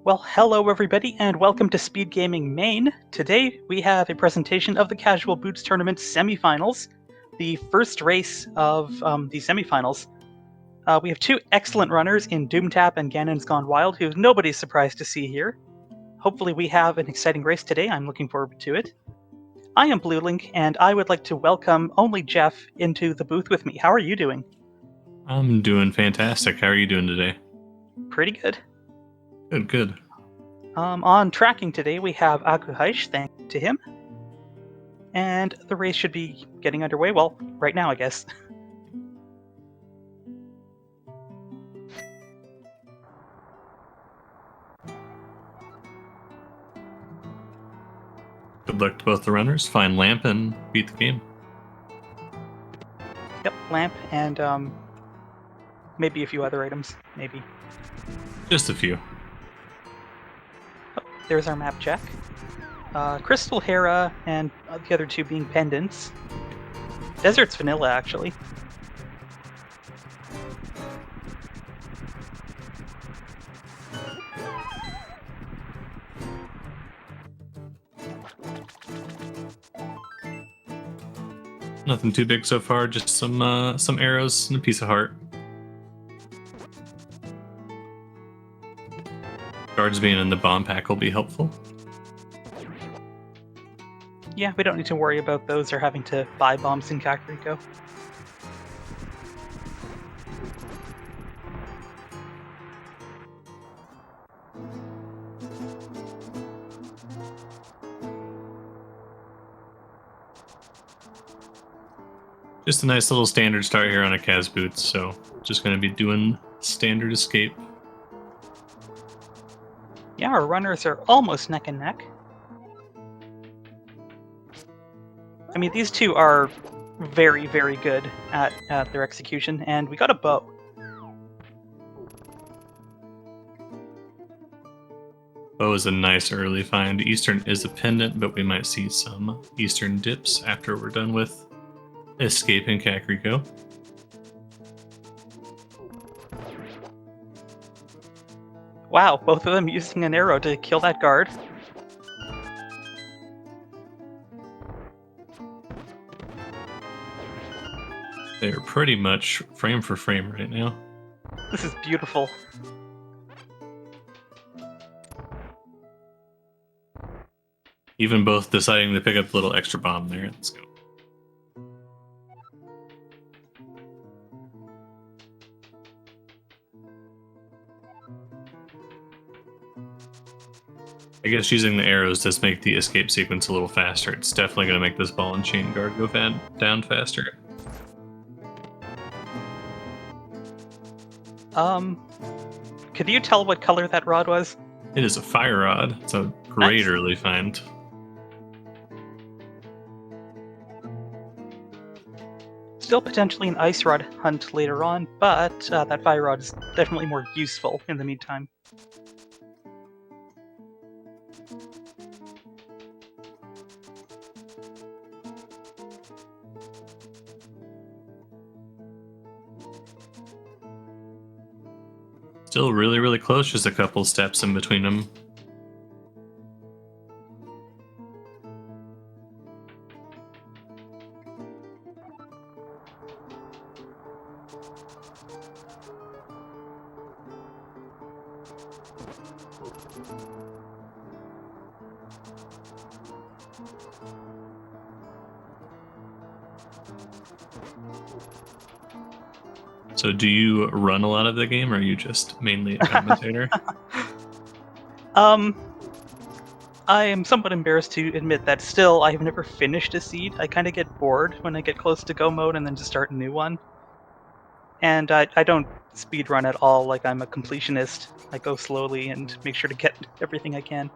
Well, hello everybody, and welcome to SpeedGaming Main. Today we have a presentation of the Casual Boots Tournament Semifinals, the first race of the semifinals. We have two excellent runners in Doomtap and Ganon's Gone Wild, who nobody's surprised to see here. Hopefully we have an exciting race today. I'm looking forward to it. I am BlueLink, and I would like to welcome only Jeff into the booth with me. How are you doing? I'm doing fantastic. How are you doing today? Pretty good. Good. On tracking today, we have Akuhaish, thanks to him. And the race should be getting underway, well, right now, I guess. Good luck to both the runners. Find Lamp and beat the game. Yep, lamp and maybe a few other items, maybe. Just a few. Oh, there's our map check. Crystal Hera and the other two being pendants. Desert's vanilla, actually. Nothing too big so far. Just some arrows and a piece of heart. Guards being in the bomb pack will be helpful. Yeah, we don't need to worry about those or having to buy bombs in Kakariko. Just a nice little standard start here on a Kaz Boots, so just going to be doing standard escape. Yeah, our runners are almost neck and neck. I mean, these two are very, very good at their execution, and we got a bow. Bow is a nice early find. Eastern is a pendant, but we might see some Eastern dips after we're done with escaping Kakariko. Wow, both of them using an arrow to kill that guard. They're pretty much frame for frame right now. This is beautiful. Even both deciding to pick up a little extra bomb there. Let's go. I guess using the arrows does make the escape sequence a little faster. It's definitely going to make this ball and chain guard go down faster. Could you tell what color that rod was? It is a fire rod. It's a great Nice. early find. Still potentially an ice rod hunt later on, but that fire rod is definitely more useful in the meantime. Still really, really close. Just a couple steps in between them. So do you run a lot of the game, or are you just mainly a commentator? I am somewhat embarrassed to admit that still I have never finished a seed. I kind of get bored when I get close to go mode and then just start a new one. And I don't speedrun at all, like I'm a completionist. I go slowly and make sure to get everything I can.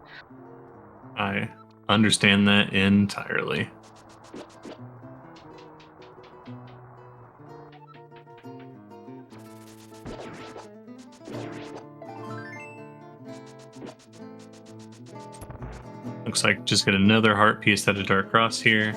I understand that entirely. Looks like just get another heart piece at a dark cross here.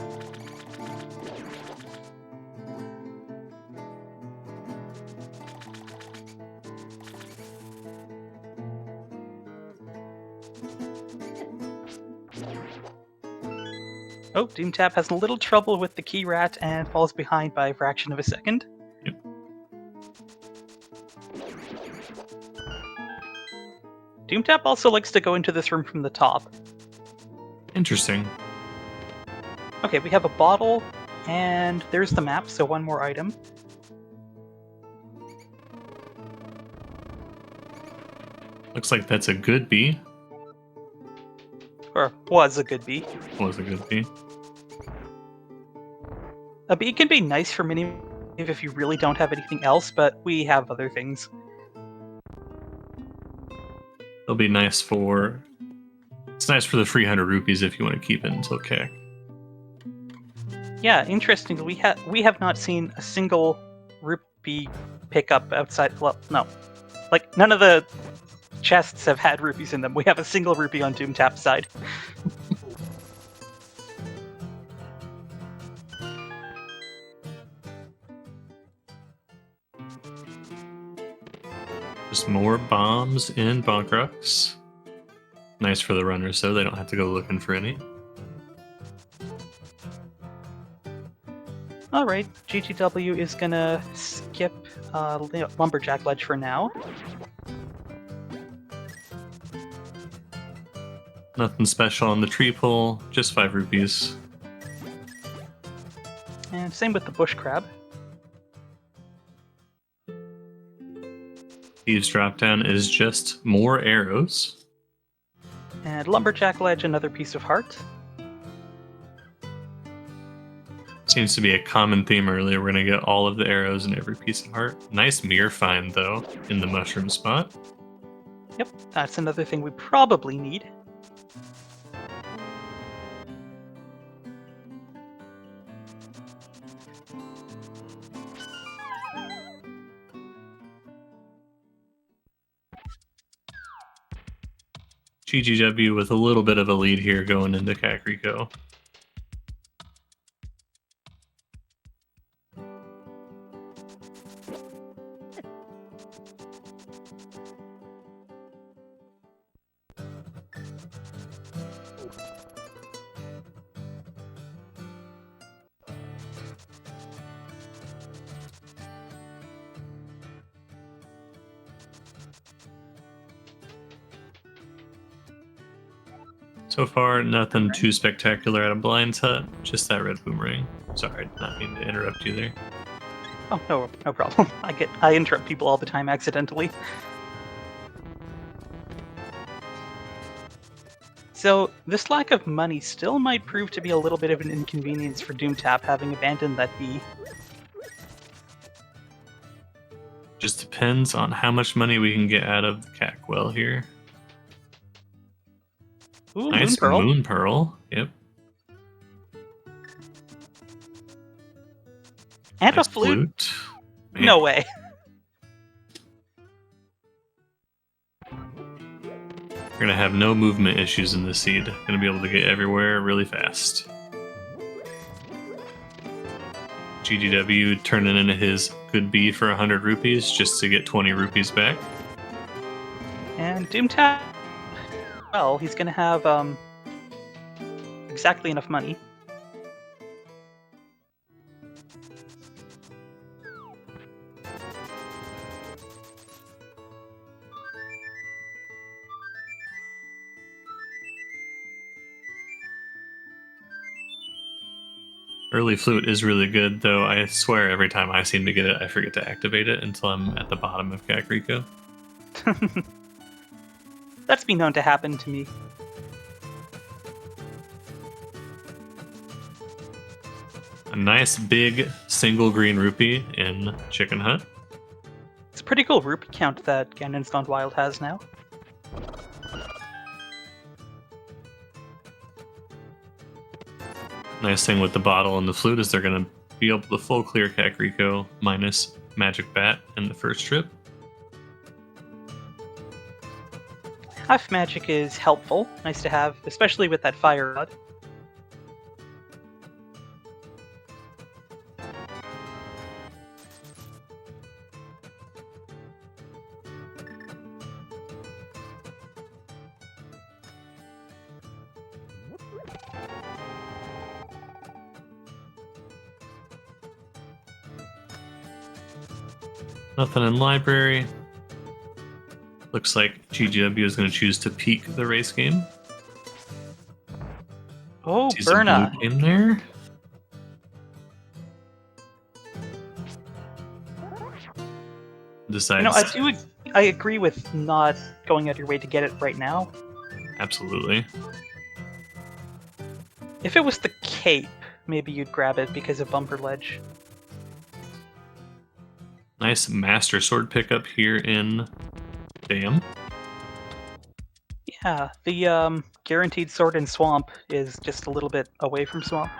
Oh, Doomtap has a little trouble with the key rat and falls behind by a fraction of a second. Yep. Doomtap also likes to go into this room from the top. Interesting. Okay, we have a bottle, and there's the map, so one more item. Looks like that's a good bee. Or was a good bee. Was a good bee. A bee can be nice for mini if you really don't have anything else, but we have other things. It'll be nice for... It's nice for the 300 rupees if you want to keep it until CAC. Yeah, interestingly, we have not seen a single rupee pickup outside. Well, no, like none of the chests have had rupees in them. We have a single rupee on Doomtap's side. Just more bombs in Bonkrux. Nice for the runners, so they don't have to go looking for any. Alright, GGW is gonna skip Lumberjack Ledge for now. Nothing special on the tree pull, just 5 rupees. And same with the Bush Crab. Thieves drop down is just more arrows. And Lumberjack Ledge, another piece of heart. Seems to be a common theme earlier. We're going to get all of the arrows in every piece of heart. Nice mirror find, though, in the mushroom spot. Yep, that's another thing we probably need. GGW with a little bit of a lead here going into Kakariko. So far, nothing too spectacular out of Blind's Hut, just that red boomerang. Sorry, not mean to interrupt you there. Oh, no problem. I interrupt people all the time accidentally. So, this lack of money still might prove to be a little bit of an inconvenience for Doomtap, having abandoned that bee. Just depends on how much money we can get out of the CAC well here. Ooh, nice moon pearl. Yep. And nice a flute? Man. No way. We're gonna have no movement issues in this seed. Gonna be able to get everywhere really fast. GGW turning into his good bee for 100 rupees just to get 20 rupees back. And Doomtap, well, he's gonna have exactly enough money. Early flute is really good, though I swear every time I seem to get it, I forget to activate it until I'm at the bottom of Kakariko. That's been known to happen to me. A nice big single green rupee in Chicken Hut. It's a pretty cool rupee count that Ganon's Gone Wild has now. Nice thing with the bottle and the flute is they're going to be able to full clear Kakariko minus Magic Bat in the first trip. Half magic is helpful, nice to have, especially with that fire rod. Nothing in library. Looks like GGW is going to choose to peek the race game. Oh, See some blue Berna. in there. Decides. I agree with not going out of your way to get it right now. Absolutely. If it was the cape, maybe you'd grab it because of bumper ledge. Nice Master Sword pickup here in Dam. Yeah, the guaranteed sword in Swamp is just a little bit away from Swamp.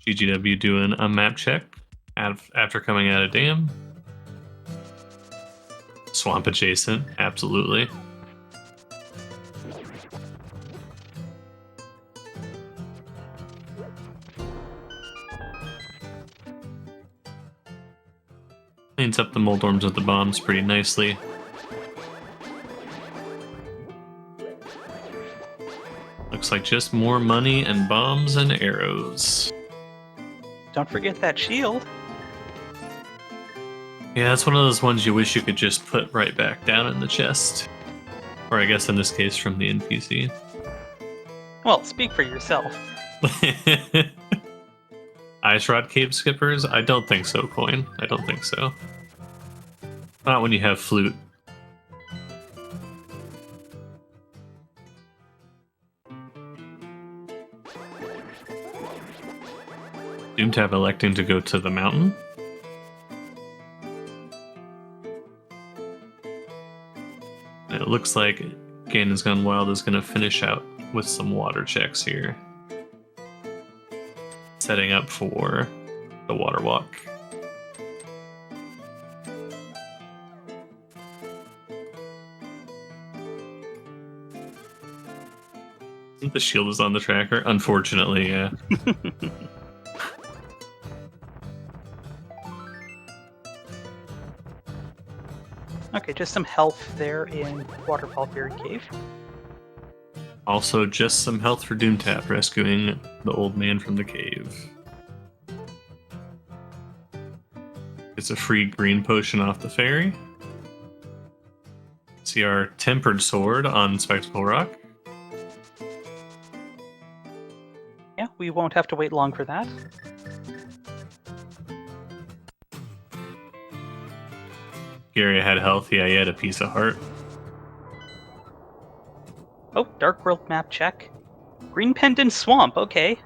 GGW doing a map check after coming out of Dam. Swamp adjacent, absolutely. Cleans up the Moldorms with the bombs pretty nicely. Looks like just more money and bombs and arrows. Don't forget that shield. Yeah, that's one of those ones you wish you could just put right back down in the chest. Or I guess in this case from the NPC. Well, speak for yourself. Ice Rod Cave Skippers? I don't think so, Coin. I don't think so. Not when you have Flute. Doomtap electing to go to the mountain. And it looks like Ganon's Gone Wild is going to finish out with some water checks here. Setting up for the water walk. I think the shield is on the tracker. Unfortunately, yeah. Okay, just some health there in Waterfall Fairy Cave. Also, just some health for Doomtap, rescuing the old man from the cave. It's a free green potion off the ferry. See our Tempered Sword on Spectacle Rock. Yeah, we won't have to wait long for that. Gary had health, yeah, he had a piece of heart. Oh, Dark World map check. Green Pendant Swamp, okay.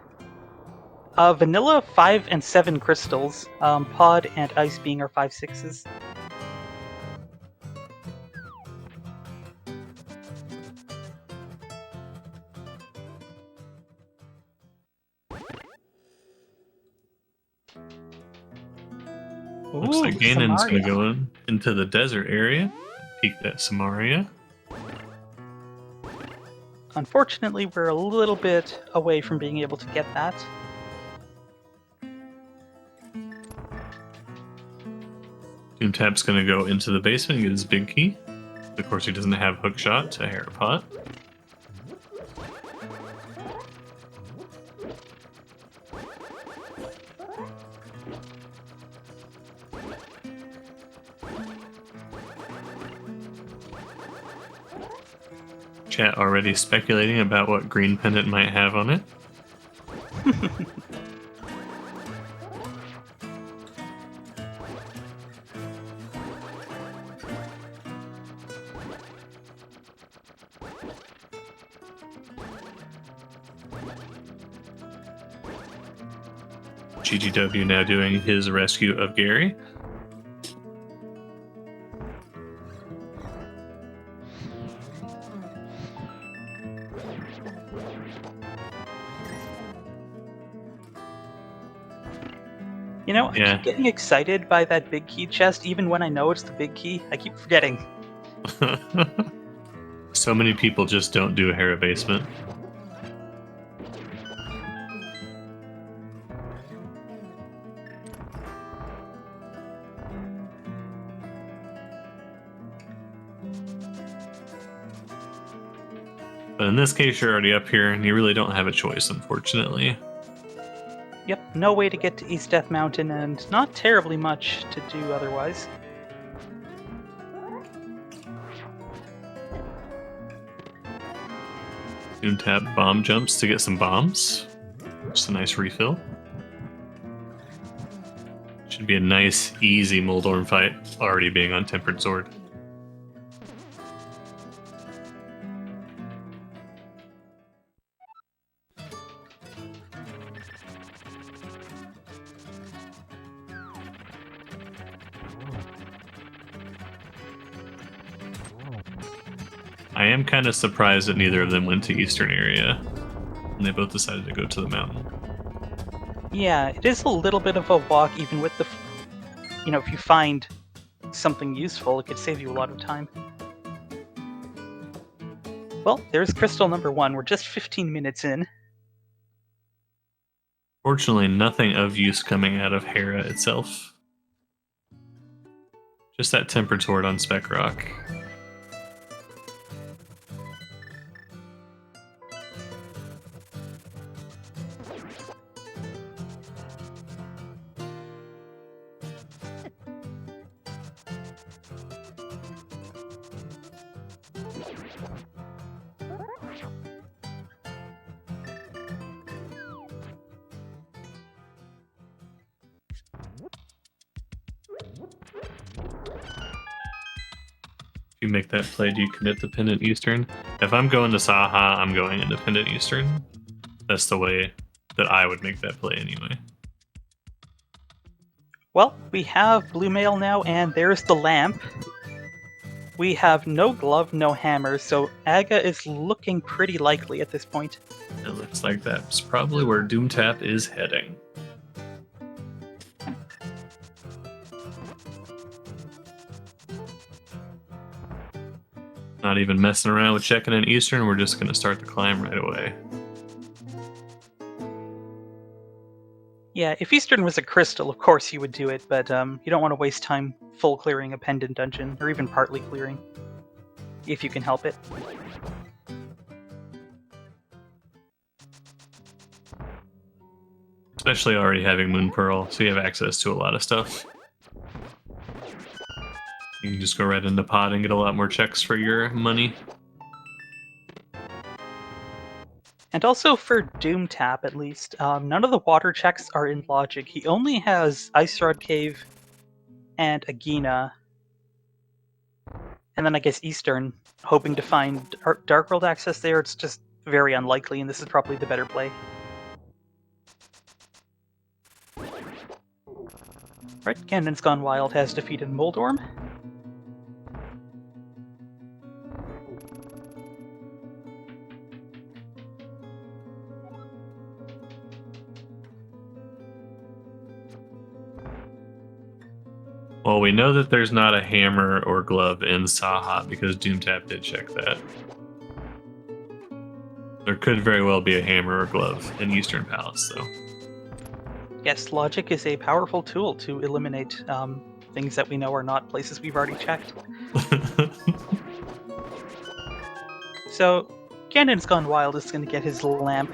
Vanilla, 5 and 7 crystals. Pod and Ice being our 5, 6s. Looks like Ganon's going to go into the desert area. Peek that Samaria. Unfortunately, we're a little bit away from being able to get that. Doomtap's going to go into the basement and get his big key. Of course, he doesn't have hookshot to Harapot. Chat already speculating about what Green Pendant might have on it. GGW now doing his rescue of Gary. You know, I keep getting excited by that big key chest, even when I know it's the big key. I keep forgetting. So many people just don't do a Hera basement. But in this case, you're already up here, and you really don't have a choice, unfortunately. Yep, no way to get to East Death Mountain, and not terribly much to do otherwise. Doomtap bomb jumps to get some bombs. Just a nice refill. Should be a nice, easy Moldorm fight, already being on Tempered Sword. I am kind of surprised that neither of them went to Eastern area, and they both decided to go to the mountain. Yeah, it is a little bit of a walk, even with the... if you find something useful, it could save you a lot of time. Well, there's crystal number 1. We're just 15 minutes in. Fortunately, nothing of use coming out of Hera itself. Just that Tempered Sword on Spec Rock. You make that play, do you commit to Pendant Eastern? If I'm going to Saha, I'm going into Pendant Eastern. That's the way that I would make that play anyway. Well, we have Blue Mail now, and there's the lamp. We have no glove, no hammer, so Aga is looking pretty likely at this point. It looks like that's probably where Doomtap is heading. Not even messing around with checking in Eastern, we're just going to start the climb right away. Yeah, if Eastern was a crystal, of course you would do it, but you don't want to waste time full clearing a pendant dungeon, or even partly clearing, if you can help it. Especially already having Moon Pearl, so you have access to a lot of stuff. You can just go right into pod and get a lot more checks for your money. And also for Doomtap, at least, none of the water checks are in logic. He only has Ice Rod Cave and Agina. And then I guess Eastern, hoping to find Dark World access there. It's just very unlikely, and this is probably the better play. Right, Ganon's Gone Wild has defeated Moldorm. Well, we know that there's not a hammer or glove in Saha because Doomtap did check that. There could very well be a hammer or glove in Eastern Palace, though. Yes, logic is a powerful tool to eliminate things that we know are not places we've already checked. So, Ganon's Gone Wild is going to get his lamp.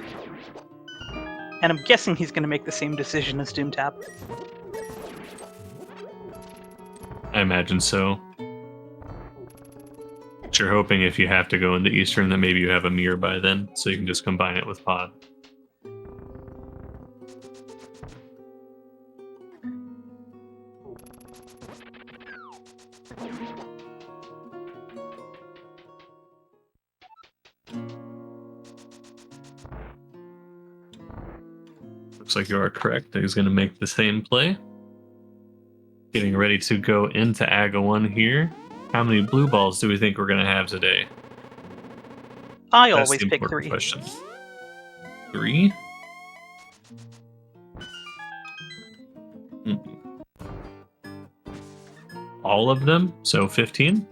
And I'm guessing he's going to make the same decision as Doomtap. I imagine so. But you're hoping if you have to go into Eastern that maybe you have a mirror by then, so you can just combine it with pod. Looks like you are correct. He's going to make the same play. Getting ready to go into Aga 1 here. How many blue balls do we think we're going to have today? I That's always the pick important 3. question. 3? All of them? So 15?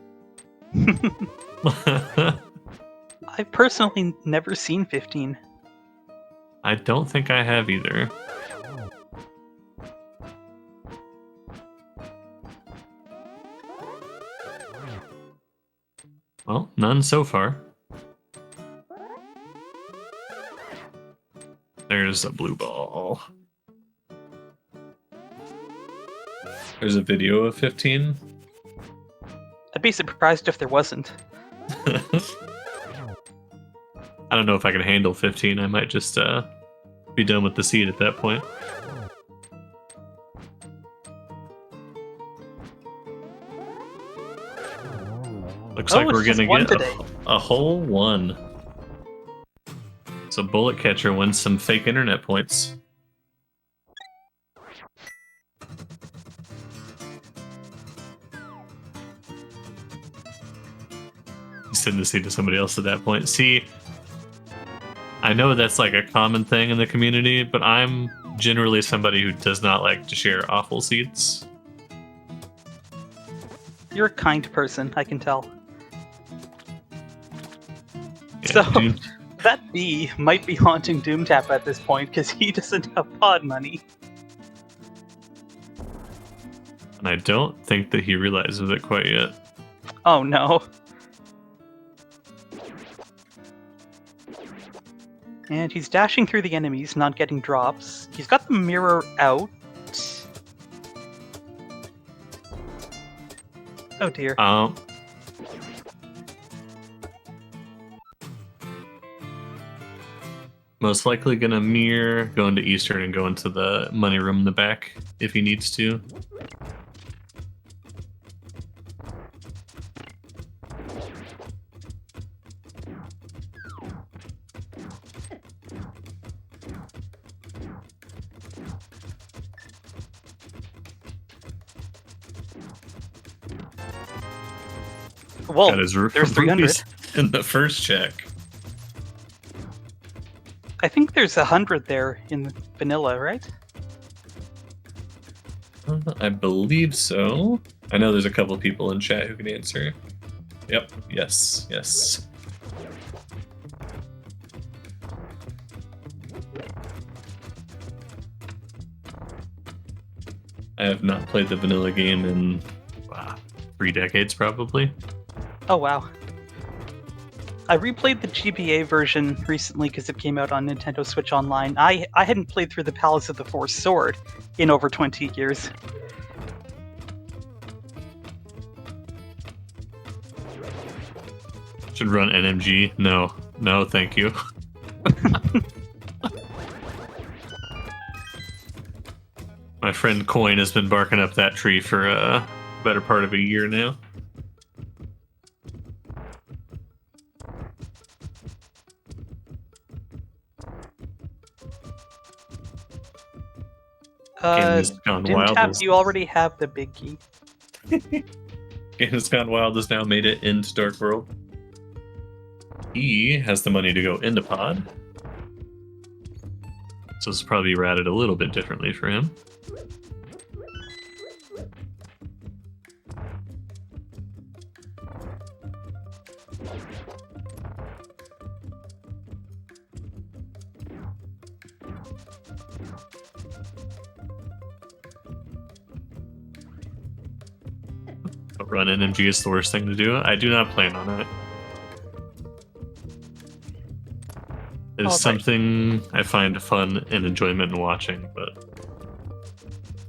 I've personally never seen 15. I don't think I have either. Well, none so far. There's a blue ball. There's a video of 15. I'd be surprised if there wasn't. I don't know if I can handle 15. I might just be done with the seed at that point. Looks like we're gonna get a whole one. So Bullet Catcher wins some fake internet points. Send the seed to somebody else at that point. See, I know that's like a common thing in the community, but I'm generally somebody who does not like to share awful seeds. You're a kind person, I can tell. Yeah, so that bee might be haunting Doomtap at this point because he doesn't have pod money. And I don't think that he realizes it quite yet. Oh no. And he's dashing through the enemies, not getting drops. He's got the mirror out. Oh dear. Most likely gonna mirror, go into Eastern and go into the money room in the back if he needs to. Well, there's 300 in the first check. I think there's 100 there in vanilla, right? I believe so. I know there's a couple people in chat who can answer. Yep. Yes. Yes. I have not played the vanilla game in 3 decades, probably. Oh, wow. I replayed the GBA version recently because it came out on Nintendo Switch Online. I hadn't played through the Palace of the Four Sword in over 20 years. Should run NMG? No. No, thank you. My friend Coin has been barking up that tree for a better part of a year now. Doomtap, you already have the big key. Ganon Gone Wild has now made it into Dark World. He has the money to go into Pod. So this will probably be ratted a little bit differently for him. Run NMG is the worst thing to do. I do not plan on it. It is something I find fun and enjoyment in watching, but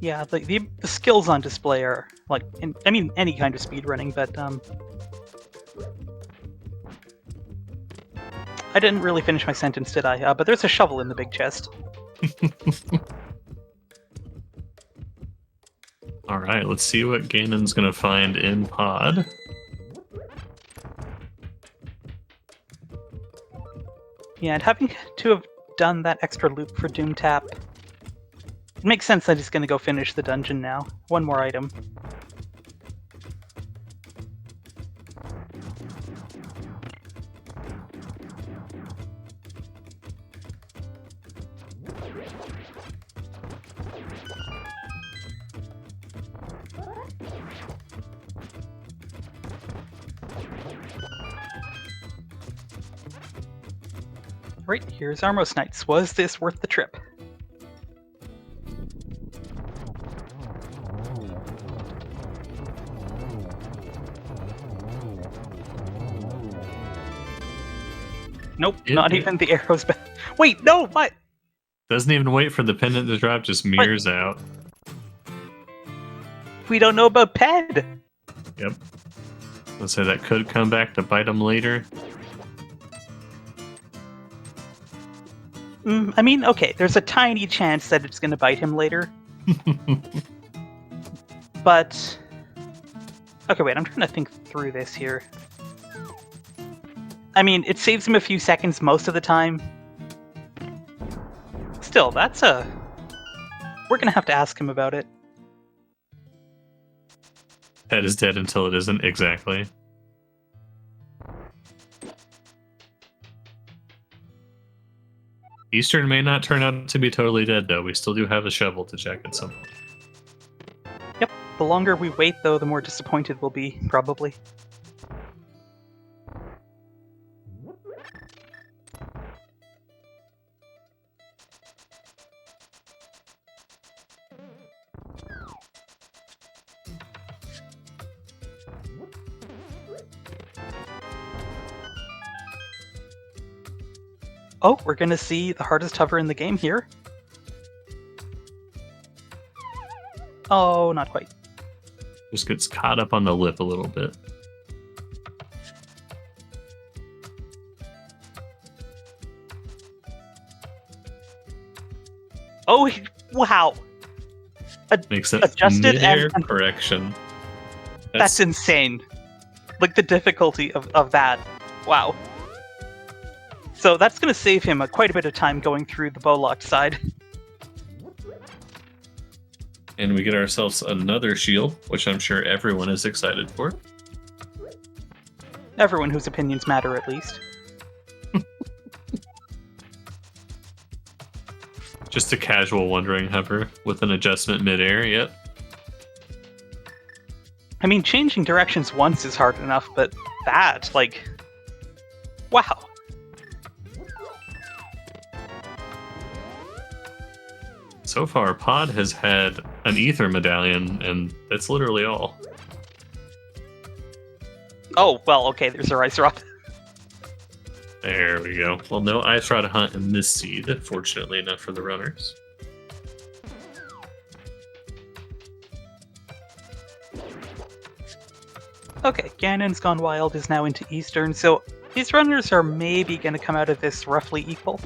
yeah, the skills on display are like, I mean, any kind of speedrunning, but I didn't really finish my sentence, did I? But there's a shovel in the big chest. Alright, let's see what Ganon's gonna find in Pod. Yeah, and having to have done that extra loop for Doomtap, it makes sense that he's gonna go finish the dungeon now. One more item. Right, here's Armos Knights. Was this worth the trip? Nope, not even the arrows back. Wait, no, what? Doesn't even wait for the pendant to drop, just mirrors out. we don't know about Ped. Yep. Let's say that could come back to bite him later. I mean, okay, there's a tiny chance that it's going to bite him later. But... Okay, wait, I'm trying to think through this here. I mean, it saves him a few seconds most of the time. Still, that's a... We're going to have to ask him about it. Ped is dead until it isn't, exactly. Eastern may not turn out to be totally dead, though. We still do have a shovel to check at some point. Yep, the longer we wait, though, the more disappointed we'll be, probably. Oh, we're gonna see the hardest hover in the game here. Oh, not quite. Just gets caught up on the lip a little bit. Oh, wow. Makes it adjusted mid-air and correction. That's insane. Like, the difficulty of that. Wow. So that's going to save him quite a bit of time going through the bow-locked side. And we get ourselves another shield, which I'm sure everyone is excited for. Everyone whose opinions matter, at least. Just a casual wandering hover with an adjustment mid-air, yep. I mean, changing directions once is hard enough, but that, like... Wow. So far, Pod has had an ether medallion, and that's literally all. Oh, well, okay, there's a rice rod. There we go. Well, no ice rod hunt in this seed, fortunately enough for the runners. Okay, Ganon's Gone Wild is now into Eastern, so these runners are maybe going to come out of this roughly equal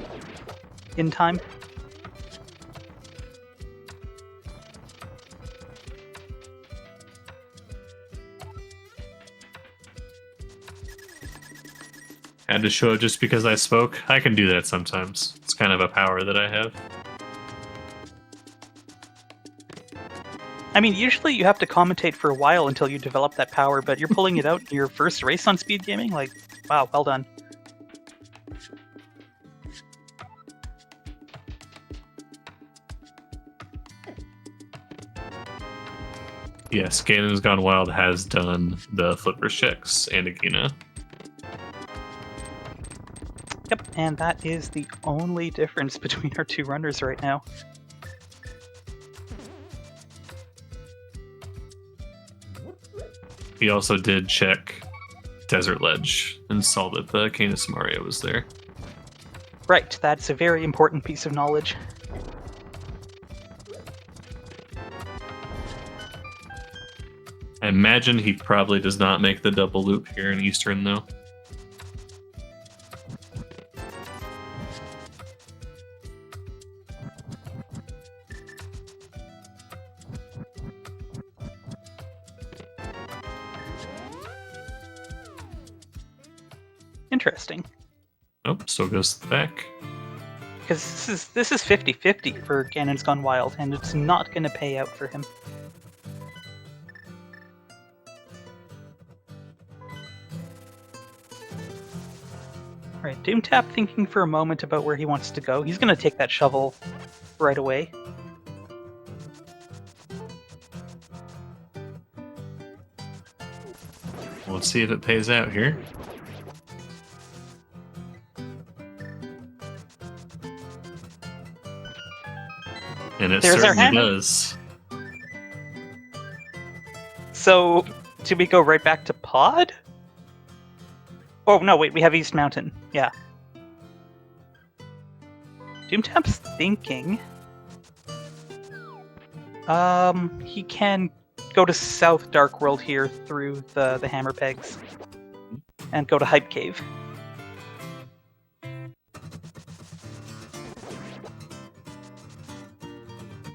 in time. Had to show it just because I spoke. I can do that sometimes. It's kind of a power that I have. I mean, usually you have to commentate for a while until you develop that power, but you're pulling it out in your first race on SpeedGaming? Like, wow, well done. Yes, Ganon's Gone Wild has done the flipper checks and Agina. Yep, and that is the only difference between our two runners right now. He also did check Desert Ledge and saw that the Canis Mario was there. Right, that's a very important piece of knowledge. I imagine he probably does not make the double loop here in Eastern, though. Interesting. Oh, still goes to the back. Because this is 50-50 for Ganon's Gone Wild, and it's not going to pay out for him. Alright, Doomtap thinking for a moment about where he wants to go. He's going to take that shovel right away. Let's see if it pays out here. And it There's our certainly hand. does. So, do we go right back to Pod? Oh, no, wait, we have East Mountain. Yeah. Doomtap's thinking. He can go to South Dark World here through the hammer pegs. And go to Hype Cave.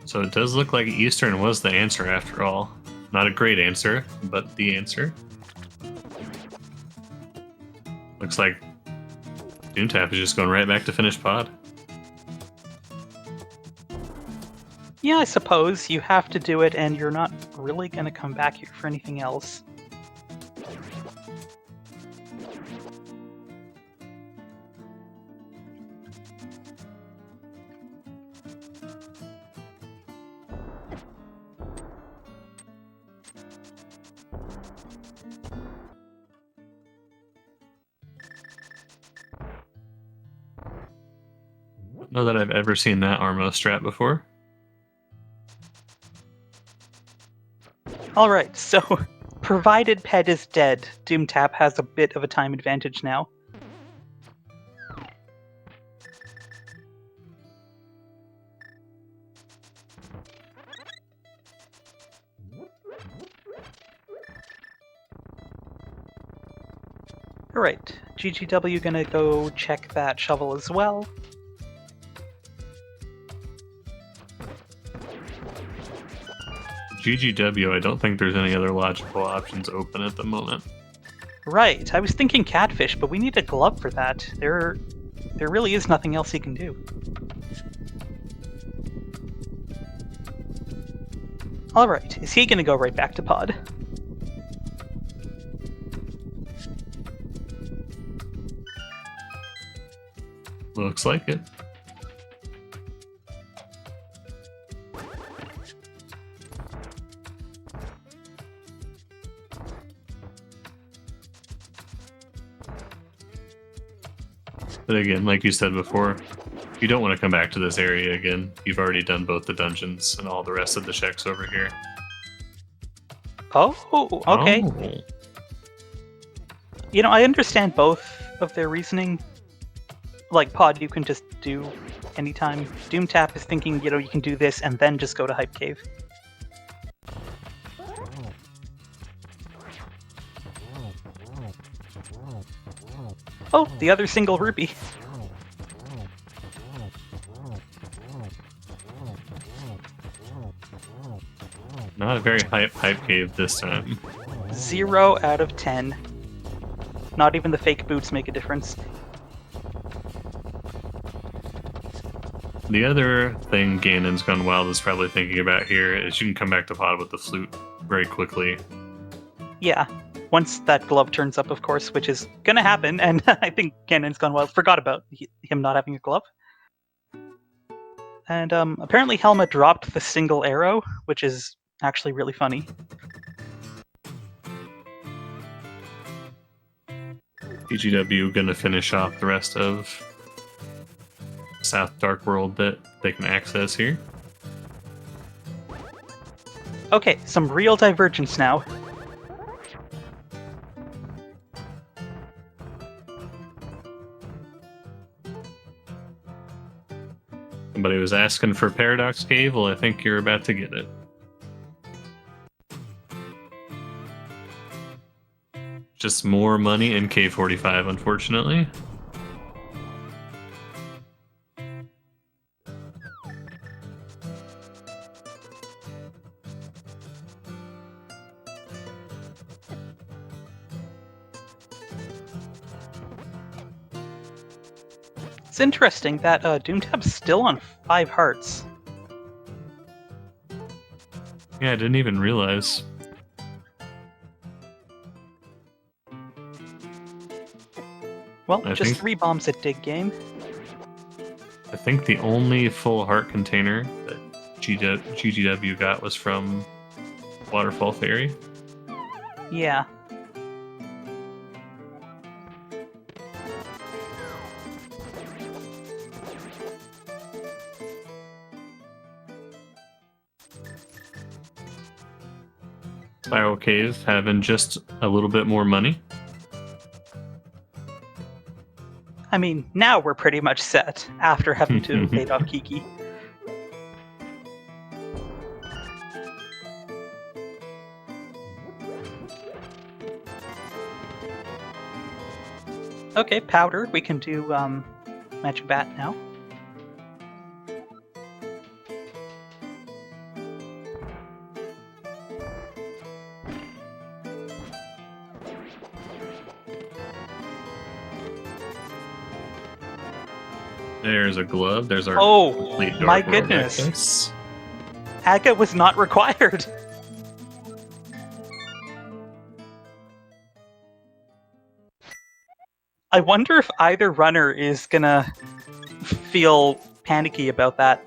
So it does look like Eastern was the answer after all. Not a great answer, but the answer. Looks like Doomtap is just going right back to finish pod. Yeah, I suppose you have to do it, and you're not really going to come back here for anything else. Don't know that I've ever seen that Armo strat before. Alright, so provided Pet is dead, Doomtap has a bit of a time advantage now. Alright, GGW gonna go check that shovel as well. GGW, I don't think there's any other logical options open at the moment. Right, I was thinking catfish, but we need a glove for that. There really is nothing else he can do. Alright, is he gonna go right back to pod? Looks like it. But again, like you said before, you don't want to come back to this area again. You've already done both the dungeons and all the rest of the checks over here. Oh, okay. Oh. You know, I understand both of their reasoning. Like, pod, you can just do anytime. Doomtap is thinking, you know, you can do this and then just go to Hype Cave. Oh, the other single rupee. Not a very hype cave this time. 0 out of 10. Not even the fake boots make a difference. The other thing Ganon's Gone Wild is probably thinking about here is you can come back to pod with the flute very quickly. Yeah, once that glove turns up, of course, which is gonna happen, and I think Ganon's Gone Wild forgot about him not having a glove. And apparently Helma dropped the single arrow, which is actually really funny. PGW gonna finish off the rest of South Dark World that they can access here. Okay, some real divergence now. Somebody was asking for Paradox Cave. Well, I think you're about to get it. Just more money in K45, unfortunately. It's interesting that Doomtap's still on 5 hearts. Yeah, I didn't even realize. Well, I just think- 3 bombs at Dig Game. I think the only full heart container that GGW got was from Waterfall Ferry. Yeah. Spiral Cave having just a little bit more money. I mean, now we're pretty much set after having to have paid off Kiki. Okay, powder. We can do Magic Bat now. There's a glove. There's our complete Dark my World goodness. access. Aga was not required. I wonder if either runner is gonna feel panicky about that.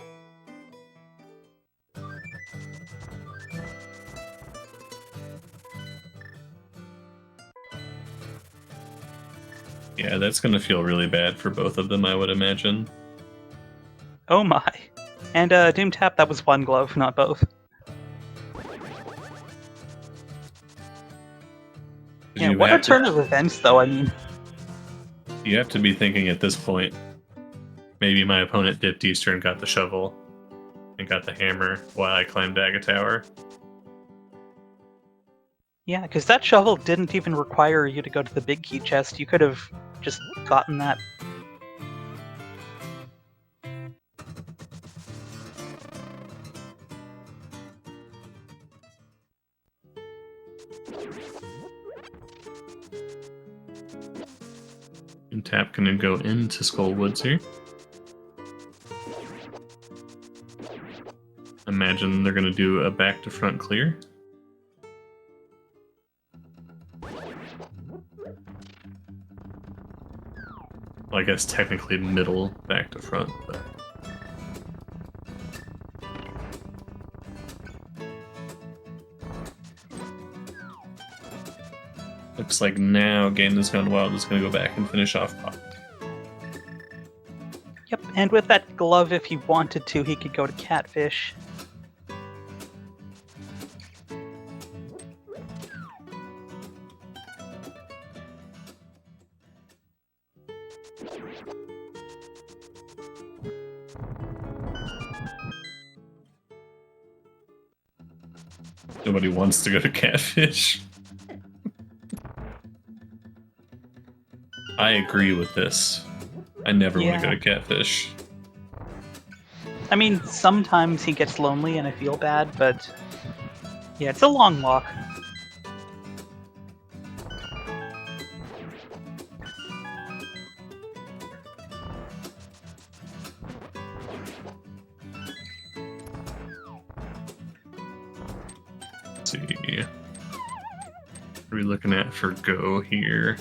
Yeah, that's gonna feel really bad for both of them, I would imagine. Oh my. And Doomtap, that was one glove, not both. Yeah, You what a have turn of events, though, I mean. You have to be thinking at this point, maybe my opponent dipped Eastern, got the shovel, and got the hammer while I climbed Daga Tower. Yeah, because that shovel didn't even require you to go to the big key chest. You could have just gotten that. And Tap can go into Skull Woods here. Imagine they're going to do a back to front clear. Well, I guess technically middle back to front, but looks like now ganonsgonewild is going to go back and finish off Pop. Yep, and with that glove, if he wanted to, he could go to Catfish. Nobody wants to go to Catfish. I agree with this. I never want to go to Catfish. I mean, sometimes he gets lonely and I feel bad, but yeah, it's a long walk. Let's see. What are we looking at for go here?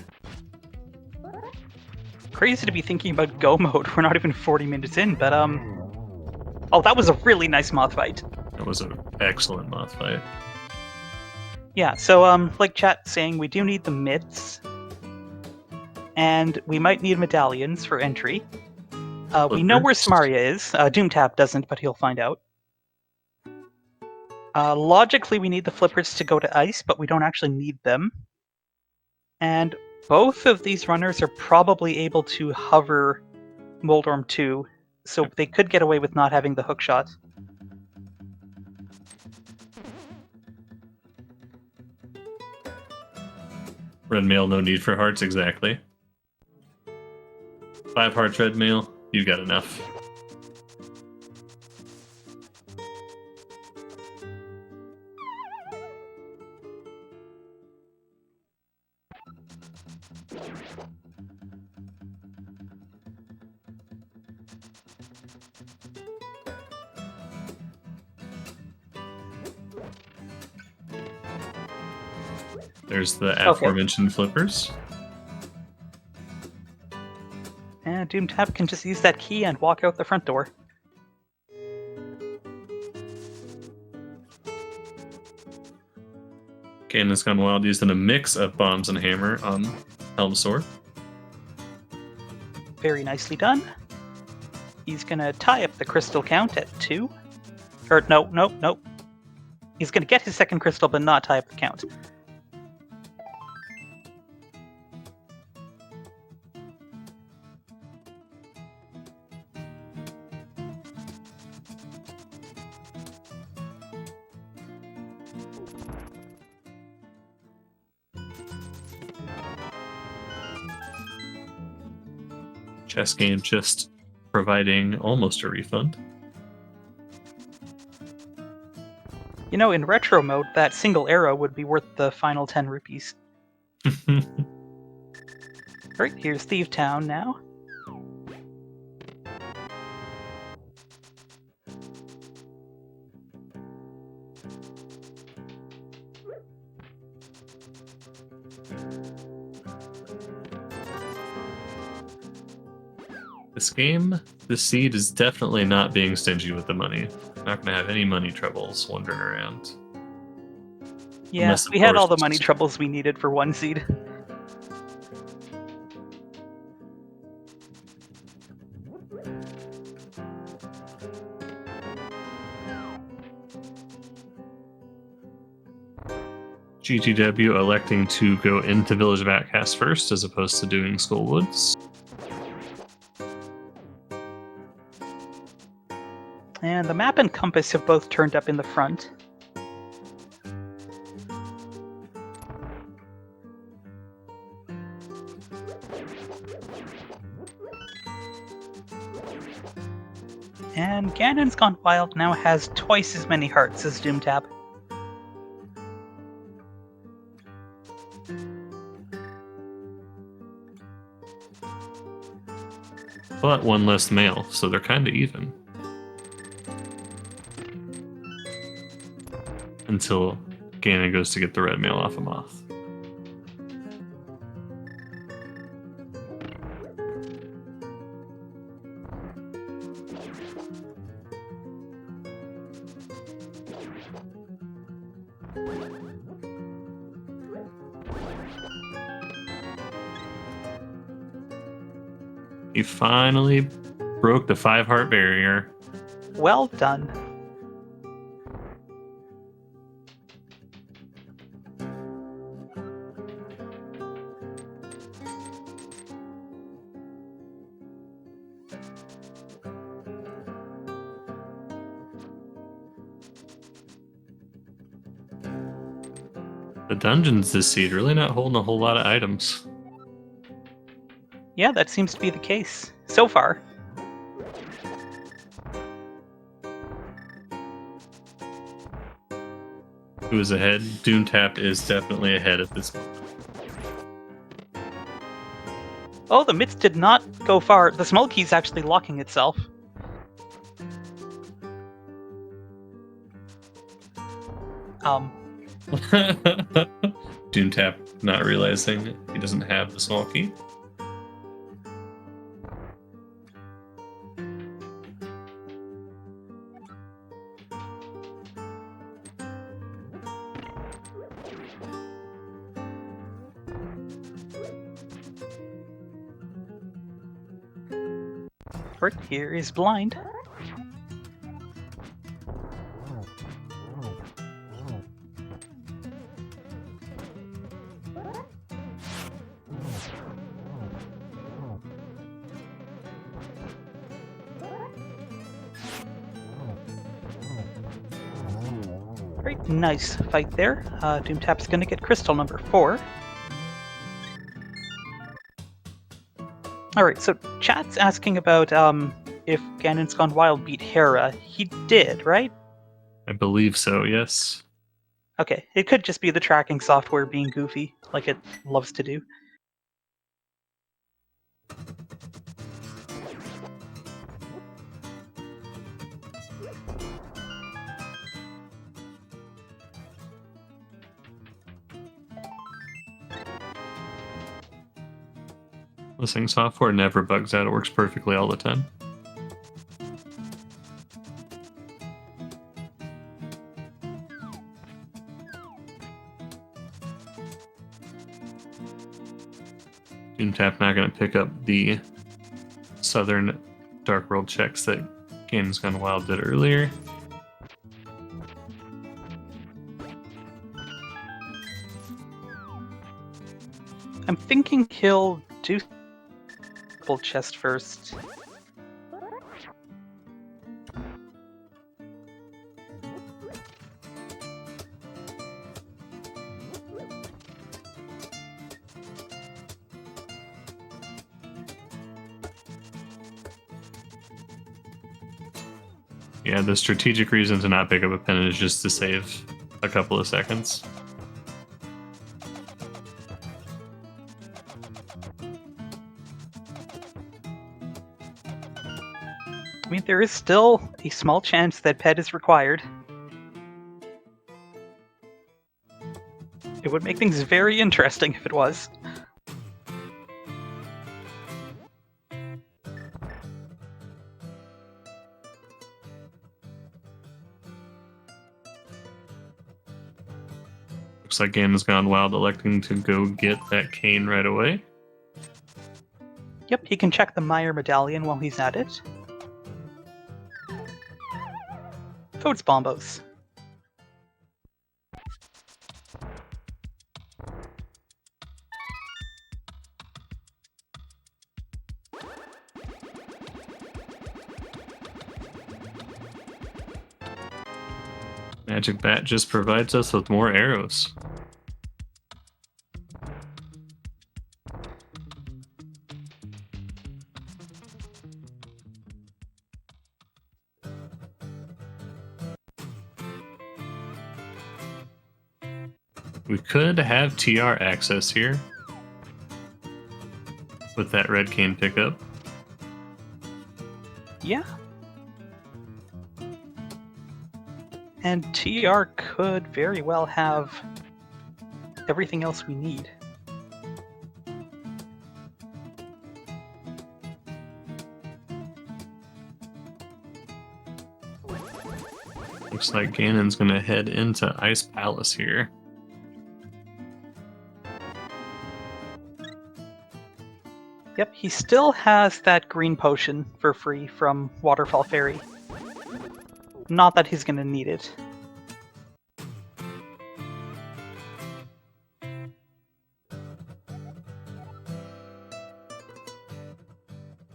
Crazy to be thinking about go mode. We're not even 40 minutes in, but oh, that was a really nice moth fight. That was an excellent moth fight. Yeah, so like chat saying, we do need the mids, and we might need medallions for entry. We know where Smaria is. Doomtap doesn't, but he'll find out. Logically, we need the flippers to go to ice, but we don't actually need them. And both of these runners are probably able to hover Moldorm 2, so they could get away with not having the hook shot. Red mail, no need for hearts, exactly. 5 hearts, red mail, you've got enough. There's the aforementioned flippers. And Doomtap can just use that key and walk out the front door. Ganonsgonewild using a mix of bombs and hammer on Helm Sword. Very nicely done. He's gonna tie up the crystal count at 2. Or, no. He's gonna get his second crystal, but not tie up the count. Chess game just providing almost a refund. You know, in retro mode, that single arrow would be worth the final 10 rupees. Alright, here's Thief Town now. This game, this seed is definitely not being stingy with the money. Not gonna have any money troubles wandering around. Yeah, Unless, of we had all the course- money troubles we needed for one seed. GTW electing to go into Village of Outcasts first as opposed to doing Skullwoods. And the map and compass have both turned up in the front. And Ganon's Gone Wild now has twice as many hearts as Doomtap. But one less male, so they're kind of even. Until Ganon goes to get the red mail off a moth. He finally broke the 5-heart barrier. Well done. The dungeons this seed really not holding a whole lot of items. Yeah, that seems to be the case. So far. Who is ahead? Doomtap is definitely ahead at this point. Oh, the mitts did not go far. The small key's actually locking itself. Doomtap not realizing he doesn't have the small key. Right here is blind. Right, nice fight there. Doomtap's gonna get crystal number 4. Alright, so chat's asking about if Ganon's Gone Wild beat Hera. He did, right? I believe so, yes. Okay, it could just be the tracking software being goofy, like it loves to do. Listening software never bugs out. It works perfectly all the time. Doomtap not going to pick up the Southern Dark World checks that Ganon's Gone Wild did earlier. I'm thinking he'll do full chest first. Yeah, the strategic reason to not pick up a pen is just to save a couple of seconds. I mean, there is still a small chance that pet is required. It would make things very interesting if it was. Looks like Ganon's Gone Wild electing to go get that cane right away. Yep, he can check the Meyer medallion while he's at it. Votes Bombos. Magic Bat just provides us with more arrows. We could have TR access here with that red cane pickup. Yeah. And TR could very well have everything else we need. Looks like Ganon's gonna head into Ice Palace here. Yep, he still has that green potion for free from Waterfall Fairy. Not that he's gonna need it.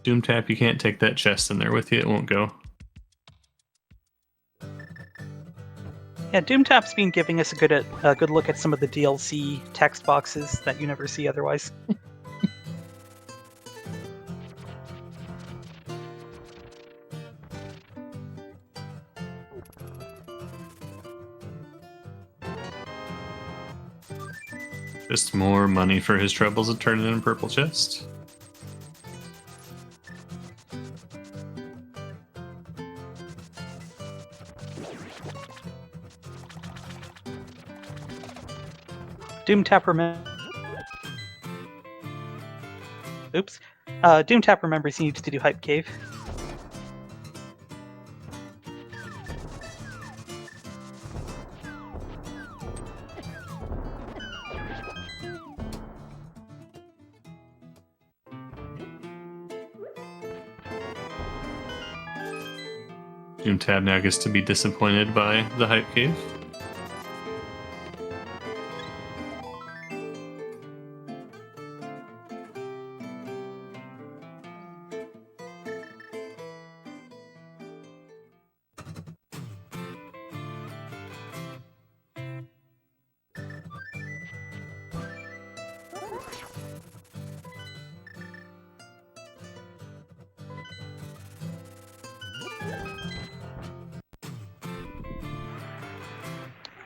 Doomtap, you can't take that chest in there with you, it won't go. Yeah, Doomtap's been giving us a good look at some of the DLC text boxes that you never see otherwise. Just more money for his troubles and turn it in a purple chest. Doomtap Doomtap remembers he needs to do Hype Cave. Doomtab now gets to be disappointed by the Hype Cave.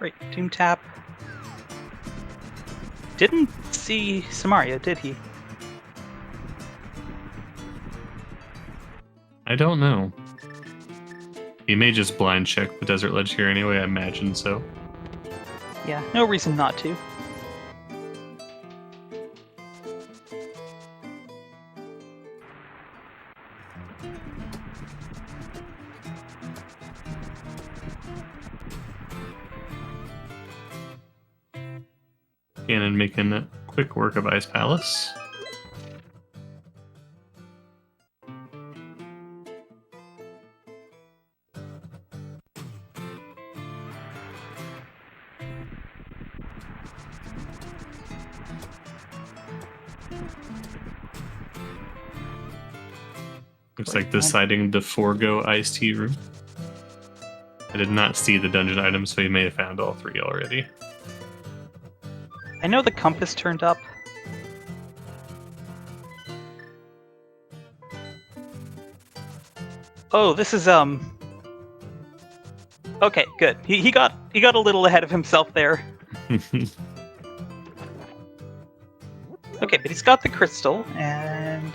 Right, Doomtap didn't see Samaria, did he? I don't know. He may just blind check the desert ledge here anyway, I imagine so. Yeah, no reason not to. Ganon making quick work of Ice Palace. Looks like deciding to forego Ice Tea Room. I did not see the dungeon items, so he may have found all three already. I know the compass turned up. Oh, this is Okay, good. He got a little ahead of himself there. Okay, but he's got the crystal, and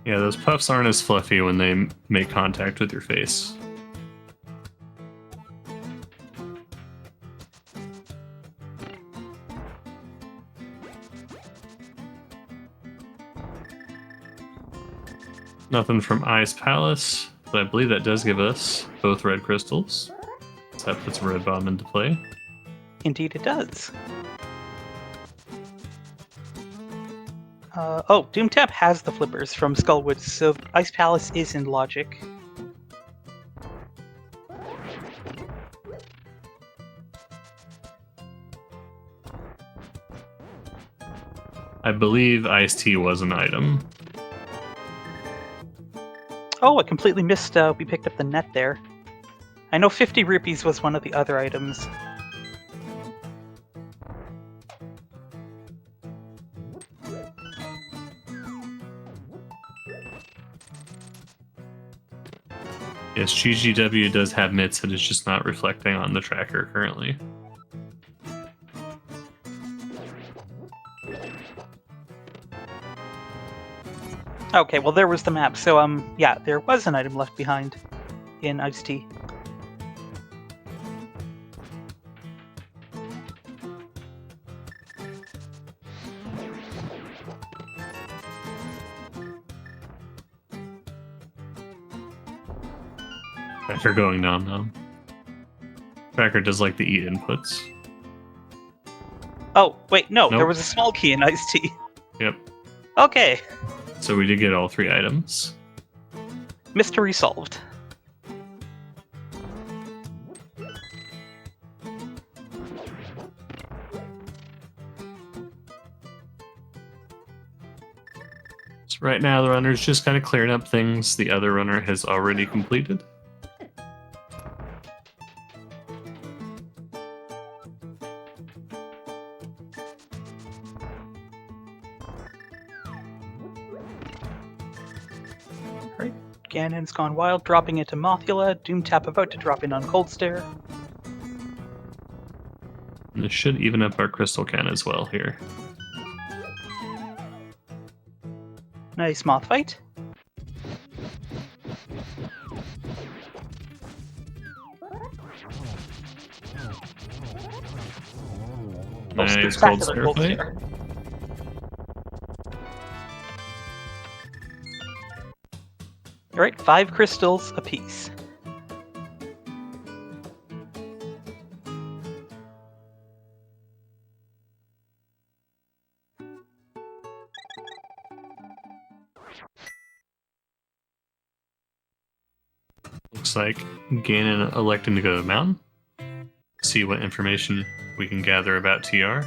Yeah, those puffs aren't as fluffy when they make contact with your face. Nothing from Ice Palace, but I believe that does give us both red crystals. So that puts Red Bomb into play. indeed it does. Oh, Doomtap has the flippers from Skullwoods, so Ice Palace is in logic. I believe Iced Tea was an item. Oh, I completely missed we picked up the net there. I know 50 rupees was one of the other items. Yes, GGW does have mitts, and it's just not reflecting on the tracker currently. Okay, well there was the map. So yeah, there was an item left behind in Ice Tea. Tracker going nom nom. Tracker does like to eat inputs. Oh, wait, no, there Nope. was a small key in Ice Tea. Yep. Okay, So we did get all 3 items. mystery solved. So right now the runner's just kind of clearing up things the other runner has already completed. Right, Ganon's gone wild, dropping into Mothula. Doomtap about to drop in on Cold Stare. And this should even up our crystal count as well here. Nice moth fight. Nice cold Spectacular stare Cold fight. Stare. Alright, 5 crystals apiece. Looks like Ganon electing to go to the mountain. See what information we can gather about TR.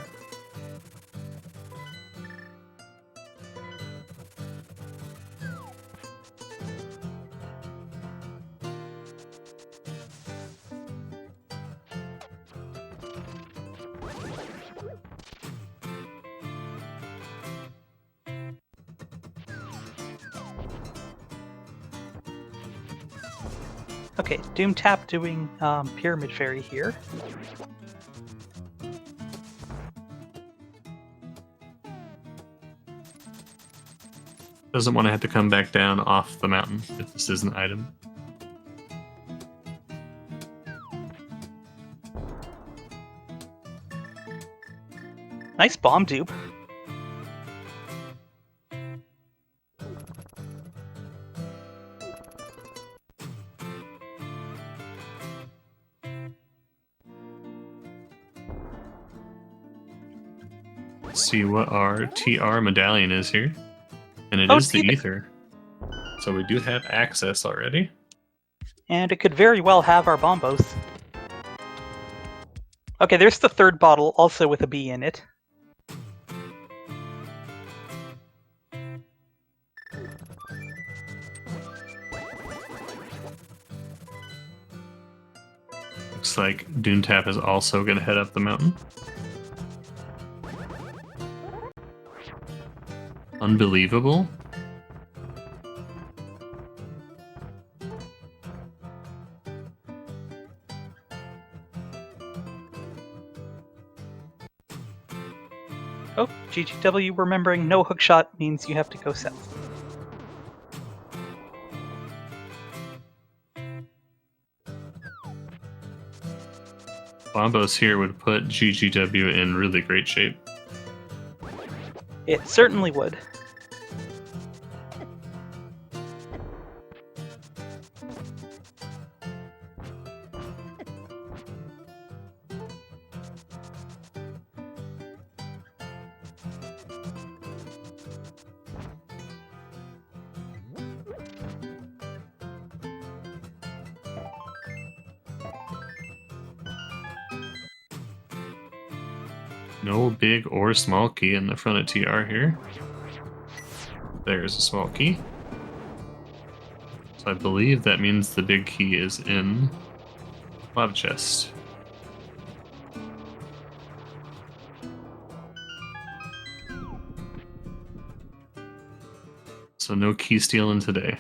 Okay, Doomtap doing Pyramid Fairy here. Doesn't want to have to come back down off the mountain if this is an item. Nice bomb dupe. Let's see what our TR medallion is here. And it Oh, is the TR. ether. So we do have access already. And it could very well have our bombos. Okay, there's the 3rd bottle, also with a bee in it. Looks like Doomtap is also going to head up the mountain. Unbelievable? Oh, GGW remembering no hookshot means you have to go south. Bombos here would put GGW in really great shape. It certainly would. No big or small key in the front of TR here. There's a small key. So I believe that means the big key is in lava chest. So no key stealing today.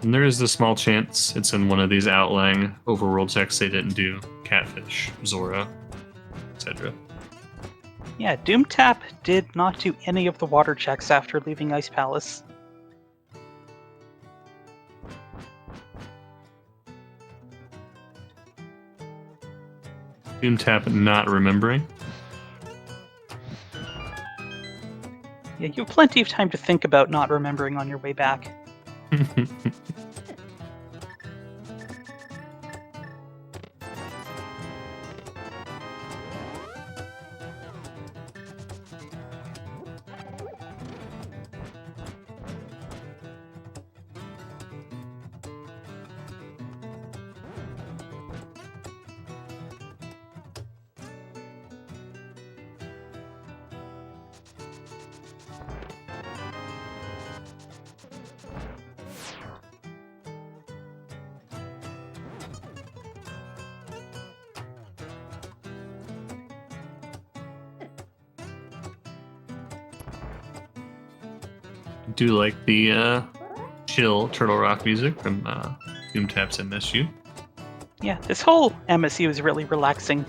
And there is a small chance it's in one of these outlying overworld checks they didn't do. Catfish, Zora, etc. Yeah, Doomtap did not do any of the water checks after leaving Ice Palace. Doomtap not remembering. Yeah, you have plenty of time to think about not remembering on your way back. Do like the chill Turtle Rock music from Doomtap's MSU. Yeah, this whole MSU is really relaxing.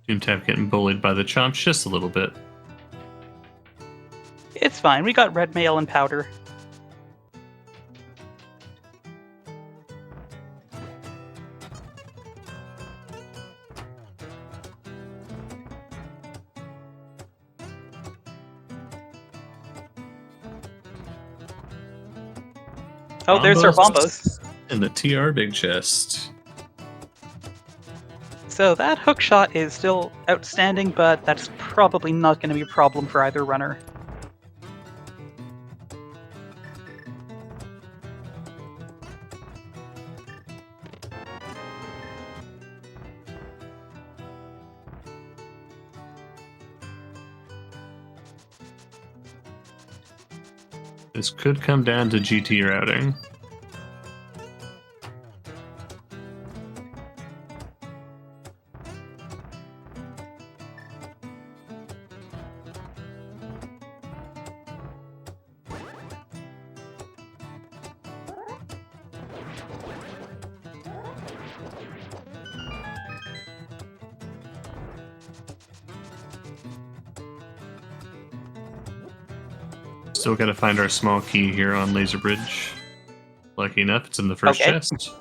Doomtap getting bullied by the chomps just a little bit. It's fine, we got red mail and powder. Oh, there's our bombos. And the TR big chest. So that hookshot is still outstanding, but that's probably not going to be a problem for either runner. This could come down to GT routing. Still gotta find our small key here on Laser Bridge. Lucky enough, it's in the first Okay. chest.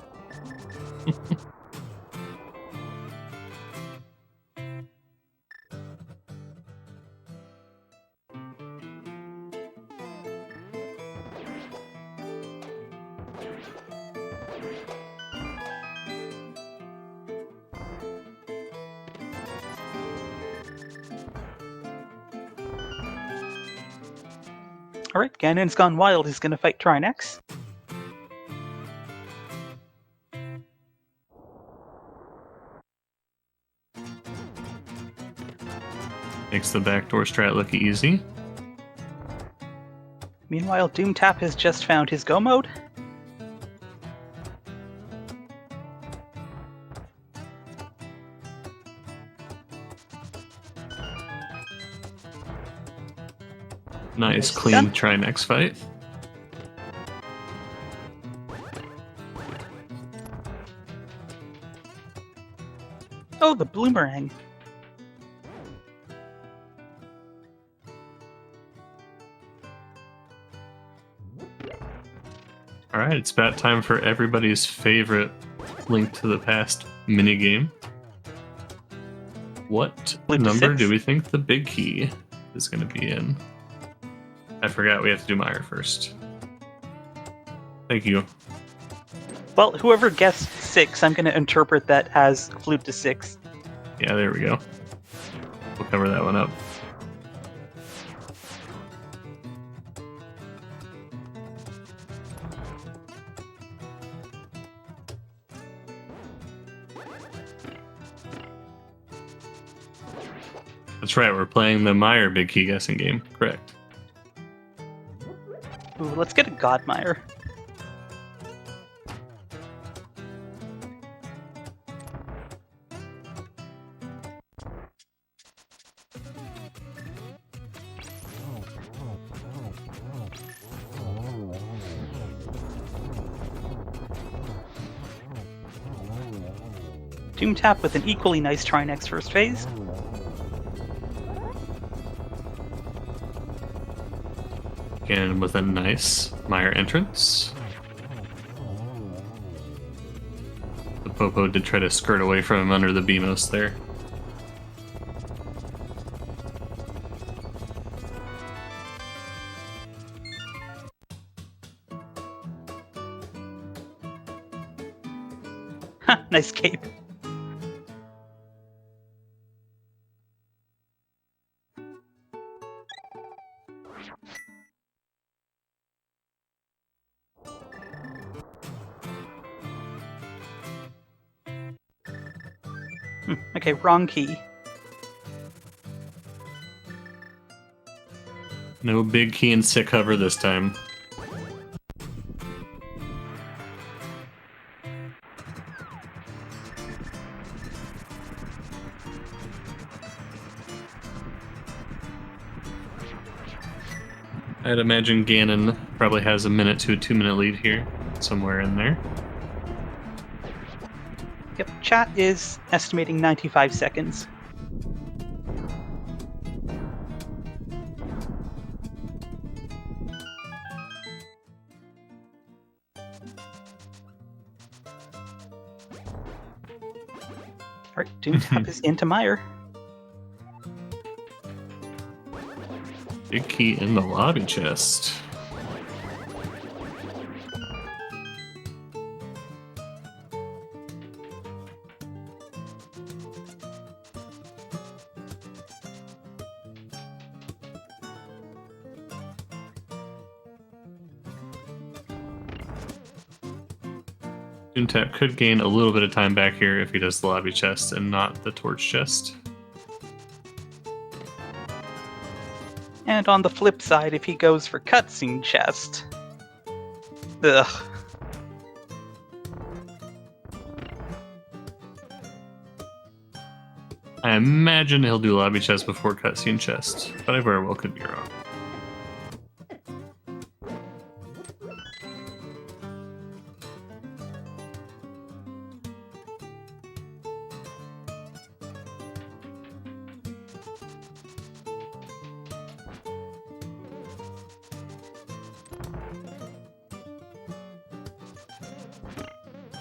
Alright, Ganon's Gone Wild is going to fight Trinex. Makes the backdoor strat look easy. Meanwhile, Doomtap has just found his go mode. Nice, clean Trinex fight. Oh, the Bloomerang. Alright, it's about time for everybody's favorite Link to the Past minigame. What Link to number 6? do we think the big key is going to be in? I forgot we have to do Meyer first. Thank you. Well, whoever guessed 6, I'm going to interpret that as Flute to 6. Yeah, there we go. We'll cover that one up. That's right, we're playing the Meyer big key guessing game. Correct. Ooh, let's get a Godmire. Doomtap with an equally nice Trinex first phase. Again, with a nice Meyer entrance. The Popo did try to skirt away from him under the BMOS there. Nice cape. Okay, wrong key. No big key and sick hover this time. I'd imagine Ganon probably has a minute to a 2-minute lead here, somewhere in there. Yep, chat is estimating 95 seconds. Alright, Doomtap is into Meyer. Big key in the lobby chest. Doomtap could gain a little bit of time back here if he does the lobby chest and not the torch chest. And on the flip side, if he goes for cutscene chest... Ugh. I imagine he'll do lobby chest before cutscene chest, but I very well could be wrong.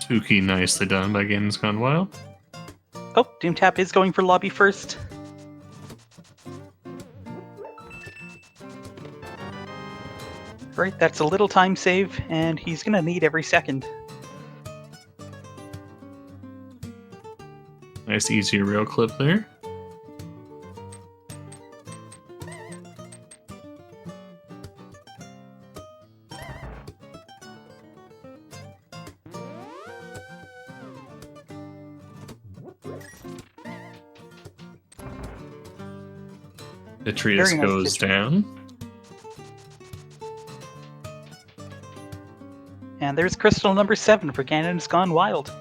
Spooky, nicely done by Ganon's Gone Wild. Oh, Doomtap is going for lobby first. Right, that's a little time save, and he's gonna need every second. Nice easy rail clip there. Atreus Very nice goes digital. down. And there's crystal number 7 for Ganon's Gone Wild.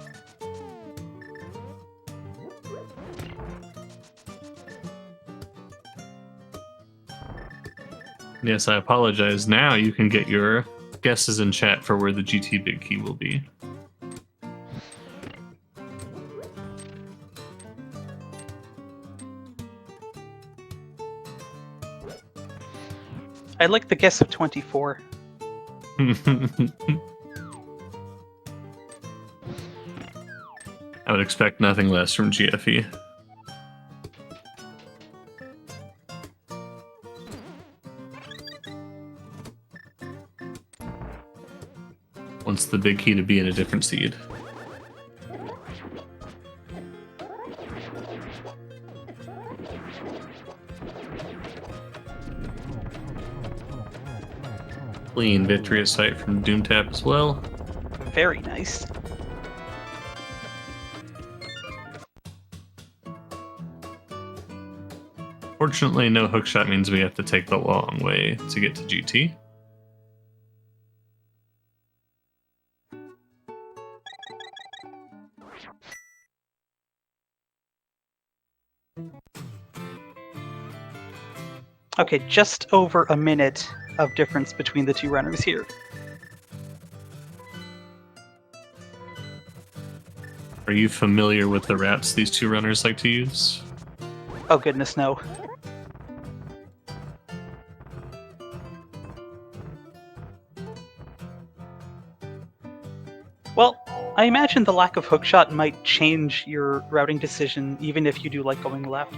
Yes, I apologize. Now you can get your guesses in chat for where the GT big key will be. I like the guess of 24. I would expect nothing less from GFE. Wants the big key to be in a different seed. Clean victory at sight from Doomtap as well. Very nice. Fortunately, no hookshot means we have to take the long way to get to GT. Okay, just over a minute of difference between the two runners here. Are you familiar with the raps these two runners like to use? Oh goodness, no. Well, I imagine the lack of hookshot might change your routing decision even if you do like going left.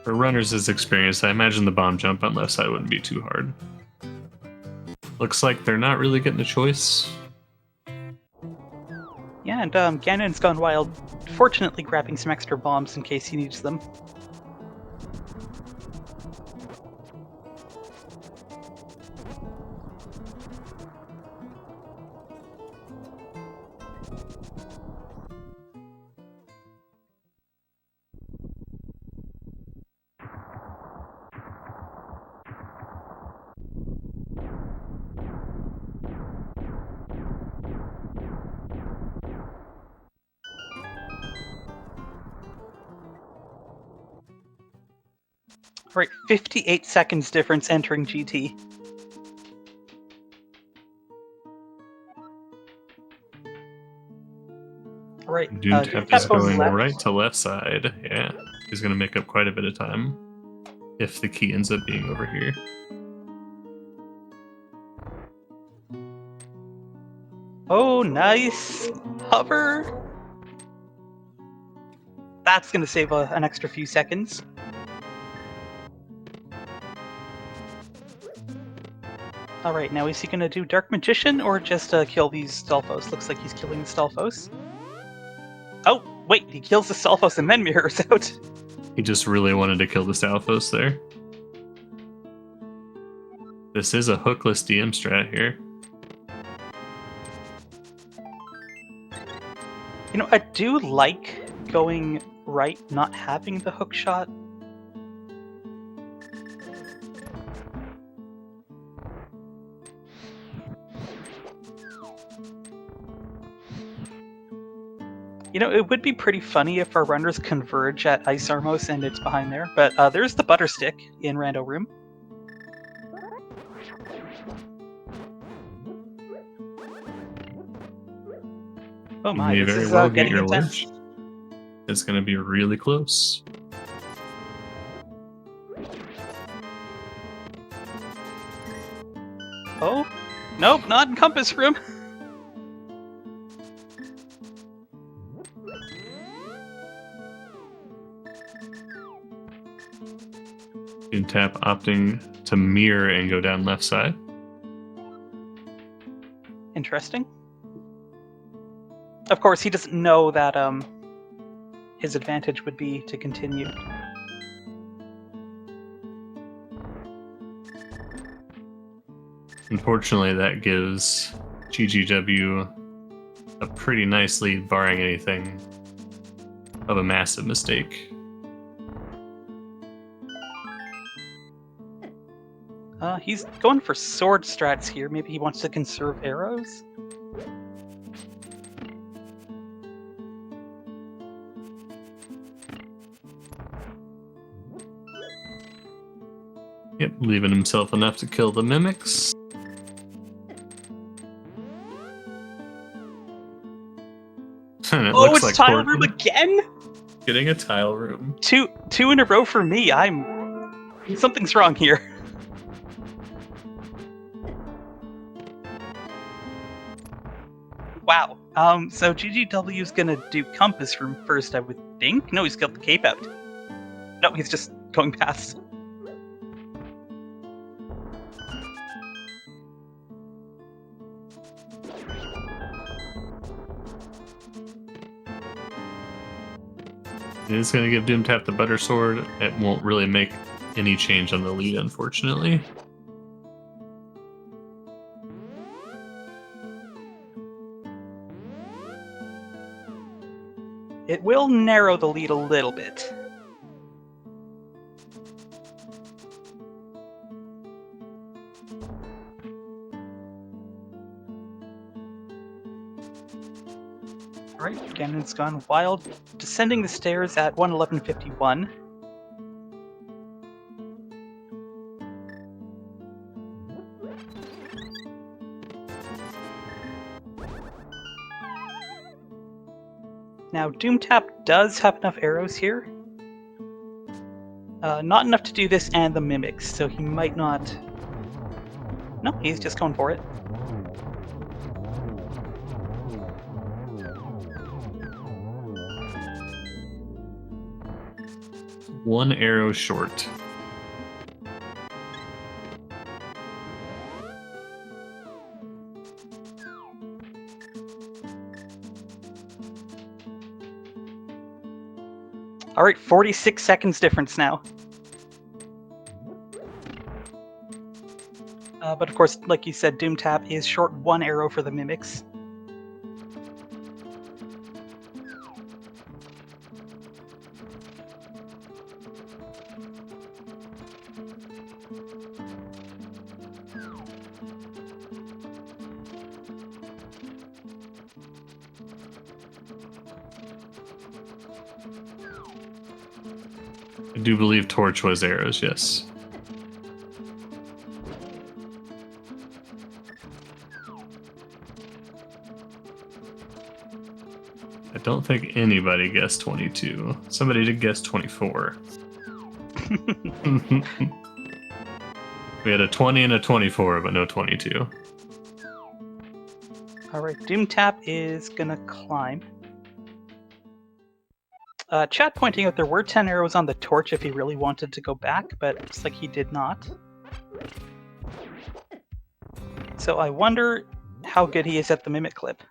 For runners' experience, I imagine the bomb jump on left side wouldn't be too hard. Looks like they're not really getting a choice. Yeah, and Ganon's Gone Wild, fortunately grabbing some extra bombs in case he needs them. Right, 58 seconds difference entering GT. Right, Doomtap is going right to left side. Yeah, he's going to make up quite a bit of time if the key ends up being over here. Oh, nice! Hover! That's going to save an extra few seconds. Alright, now is he going to do Dark Magician or just kill these Stalfos? Looks like he's killing the Stalfos. Oh, wait, he kills the Stalfos and then mirrors out. He just really wanted to kill the Stalfos there. This is a hookless DM strat here. You know, I do like going right, not having the hook shot. You know, it would be pretty funny if our runners converge at Ice Armos and it's behind there, but there's the Butterstick in Rando Room. Oh my, you may this very is well get getting your intense. lunch. It's going to be really close. Oh, nope, not in Compass Room. Doomtap opting to mirror and go down left side. Interesting. Of course, he doesn't know that his advantage would be to continue. Unfortunately, that gives GGW a pretty nice lead, barring anything of a massive mistake. He's going for sword strats here. Maybe he wants to conserve arrows? Yep, leaving himself enough to kill the mimics. And it looks It's like tile room again? getting a tile room. Two in a row for me. Something's wrong here. Wow. So GGW's gonna do Compass Room first, I would think. No, he's got the cape out. No, he's just going past. It is going to give Doomtap the better sword. It won't really make any change on the lead, unfortunately. It will narrow the lead a little bit. Alright, Ganon's Gone Wild, descending the stairs at 1:11:51. Now, Doomtap does have enough arrows here. Not enough to do this and the mimics, so he might not... No, he's just going for it. One arrow short. Alright, 46 seconds difference now. But of course, like you said, Doomtap is short one arrow for the mimics. I do believe Torch was arrows, yes. I don't think anybody guessed 22. Somebody did guess 24. We had a 20 and a 24, but no 22. Alright, Doomtap is gonna climb. Chat pointing out there were 10 arrows on the torch if he really wanted to go back, but it looks like he did not. So I wonder how good he is at the mimic clip.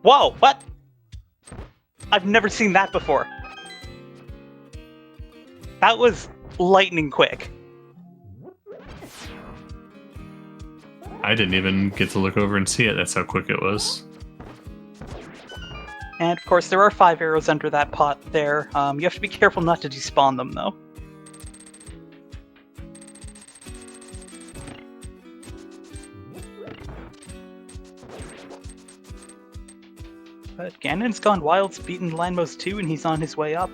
Whoa, what? I've never seen that before. That was lightning quick. I didn't even get to look over and see it. That's how quick it was. And of course, there are 5 arrows under that pot there. You have to be careful not to despawn them, though. But Ganon's Gone Wild's beaten Landmost 2, and he's on his way up.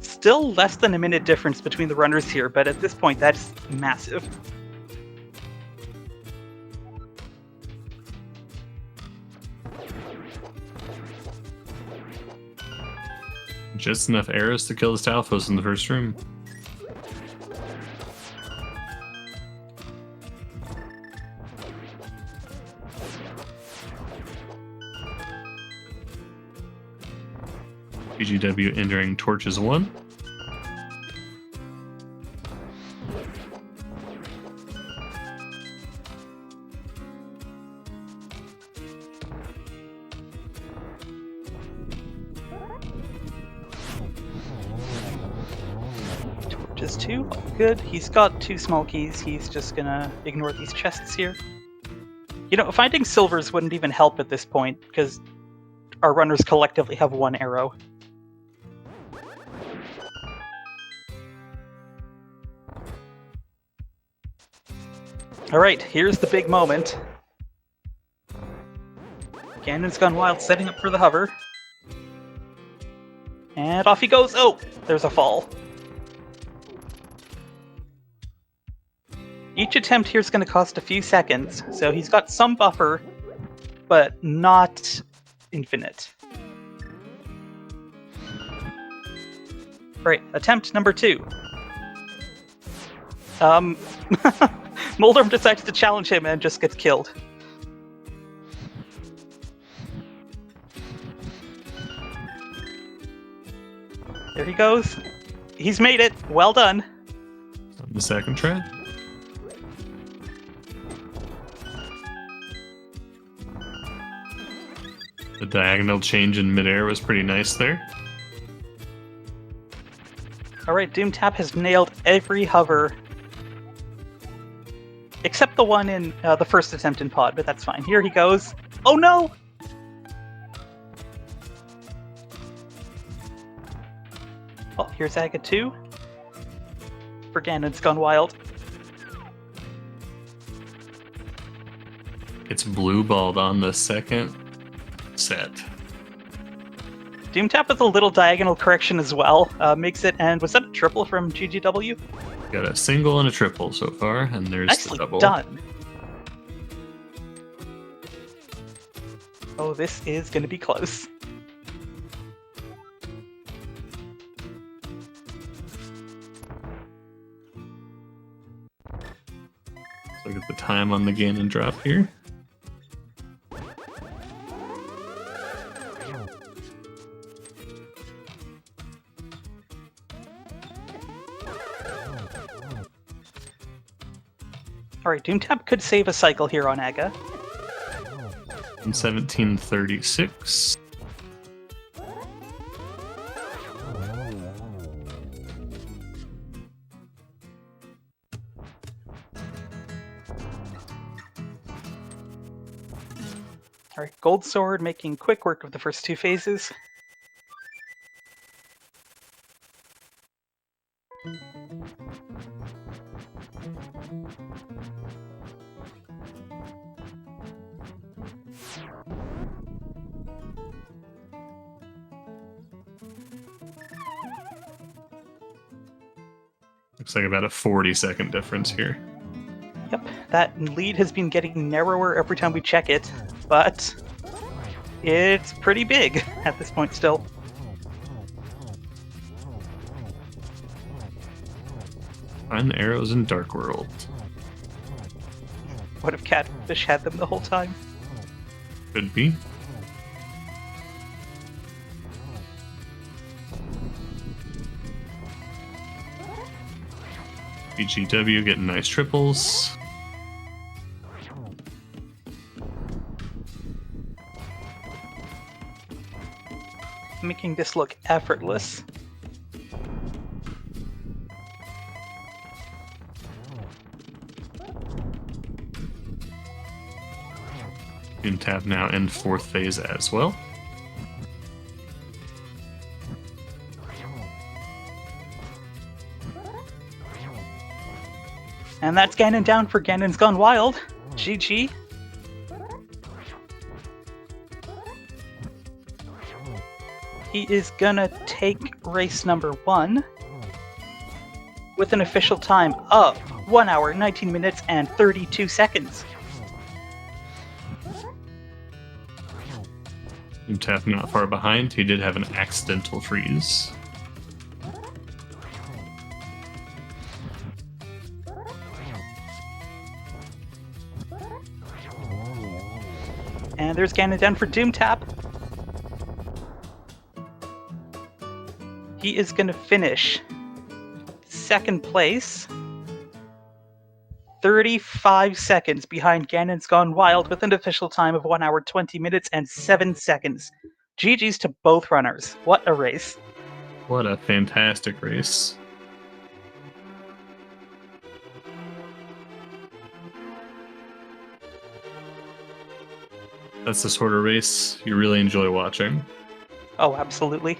Still less than a minute difference between the runners here, but at this point, that's massive. Just enough arrows to kill the Stalfos in the first room. BGW entering Torches 1. Torches 2, good. He's got 2 small keys. He's just gonna ignore these chests here. You know, finding silvers wouldn't even help at this point, because our runners collectively have 1 arrow. Alright, here's the big moment. Ganon's Gone Wild setting up for the hover. And off he goes! Oh! There's a fall. Each attempt here is going to cost a few seconds, so he's got some buffer, but not infinite. Alright, attempt number 2. Moldorm decides to challenge him and just gets killed. There he goes. He's made it. Well done. On the second try. The diagonal change in midair was pretty nice there. Alright, Doomtap has nailed every hover. Except the one in the first attempt in pod, but that's fine. Here he goes. Oh no! Oh, here's Aga 2. For Ganon's Gone Wild. It's blue balled on the second set. Doomtap with a little diagonal correction as well. Makes it, and was that a triple from GGW? Got a single and a triple so far, and there's Nicely the double. done. Oh, this is going to be close. Look at the time on the Ganon drop here. Alright, Doomtap could save a cycle here on Aga. In 1736. Alright, Gold Sword making quick work of the first 2 phases. Looks like about a 40-second difference here. Yep, that lead has been getting narrower every time we check it, but it's pretty big at this point still. Find the arrows in Dark World. What if Catfish had them the whole time? Could be. BGW getting nice triples. Making this look effortless. Doomtap now in 4th phase as well. And that's Ganon down for Ganon's Gone Wild. GG. He is gonna take race number 1 with an official time of 1 hour, 19 minutes, and 32 seconds. Doomtap not far behind. He did have an accidental freeze. And there's Ganon down for Doomtap. he is going to finish second place, 35 seconds behind Ganon's Gone Wild with an official time of 1 hour, 20 minutes, and 7 seconds. GG's to both runners. What a race. What a fantastic race. That's the sort of race you really enjoy watching. Oh, absolutely.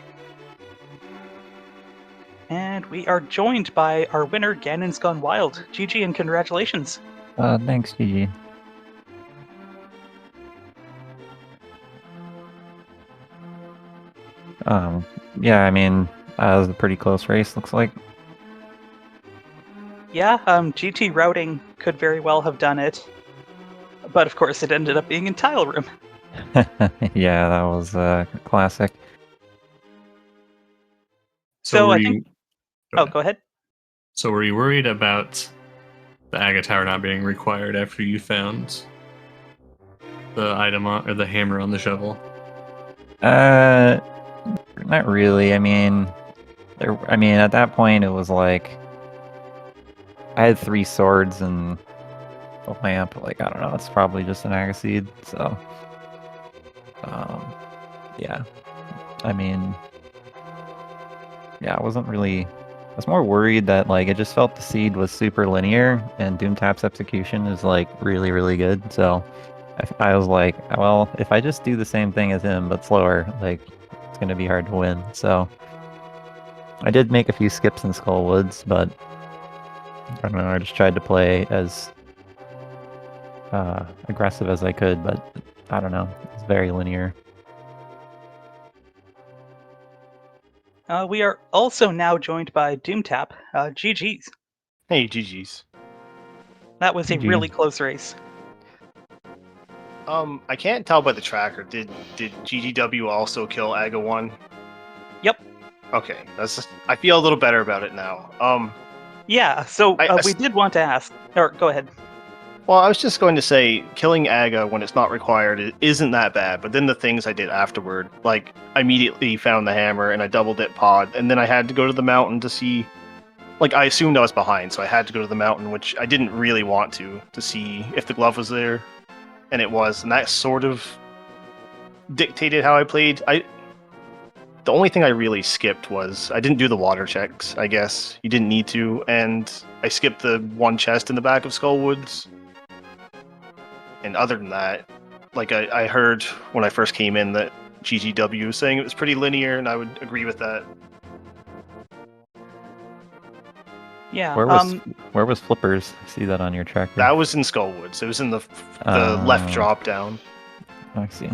And we are joined by our winner, Ganon's Gone Wild. GG and congratulations. Thanks, GG. Yeah, I mean, it was a pretty close race, looks like. Yeah, GT routing could very well have done it. But of course, it ended up being in Tile Room. Yeah, that was a classic. So were I you... think... Go ahead. So were you worried about the Aga Tower not being required after you found the item or the hammer on the shovel? Not really. I mean, at that point, it was like I had 3 swords and the lamp. Like, I don't know. It's probably just an Agaseed. So, yeah. I mean, yeah, I wasn't really. I was more worried that like it just felt the seed was super linear and Doomtap's execution is like really, really good. So I was like, well, if I just do the same thing as him but slower, like it's gonna be hard to win. So I did make a few skips in Skull Woods, but I don't know. I just tried to play as aggressive as I could, but I don't know. It's very linear. We are also now joined by Doomtap. GG's. Hey, GG's. That was a GG. really close race. I can't tell by the tracker. Did GGW also kill Aga 1? Yep. Okay, I feel a little better about it now. Yeah, so we did want to ask. Or go ahead. Well, I was just going to say, killing Aga when it's not required isn't that bad, but then the things I did afterward, like, I immediately found the hammer and I doubled it pod, and then I had to go to the mountain to see, like, I assumed I was behind, so I had to go to the mountain, which I didn't really want to see if the glove was there, and it was, and that sort of dictated how I played. The only thing I really skipped was, I didn't do the water checks, I guess. You didn't need to, and I skipped the one chest in the back of Skull Woods. And other than that, like I heard when I first came in that GGW was saying it was pretty linear, and I would agree with that. Yeah. Where was Flippers? I see that on your tracker. That was in Skull Woods. It was in the left drop down. I see.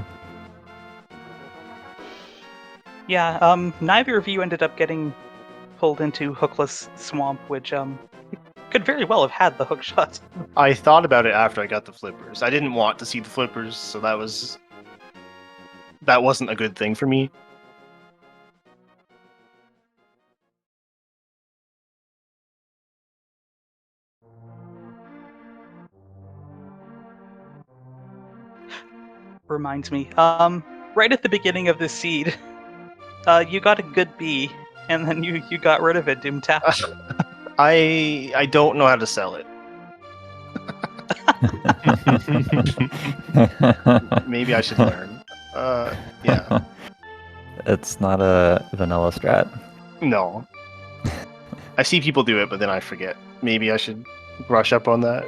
Yeah, neither of you ended up getting pulled into Hookless Swamp, which could very well have had the hook shot. I thought about it after I got the flippers. I didn't want to see the flippers, so that wasn't a good thing for me. Reminds me, right at the beginning of the seed, you got a good B, and then you got rid of it, Doomtap. I don't know how to sell it. Maybe I should learn. Yeah. It's not a vanilla strat. No. I see people do it, but then I forget. Maybe I should brush up on that.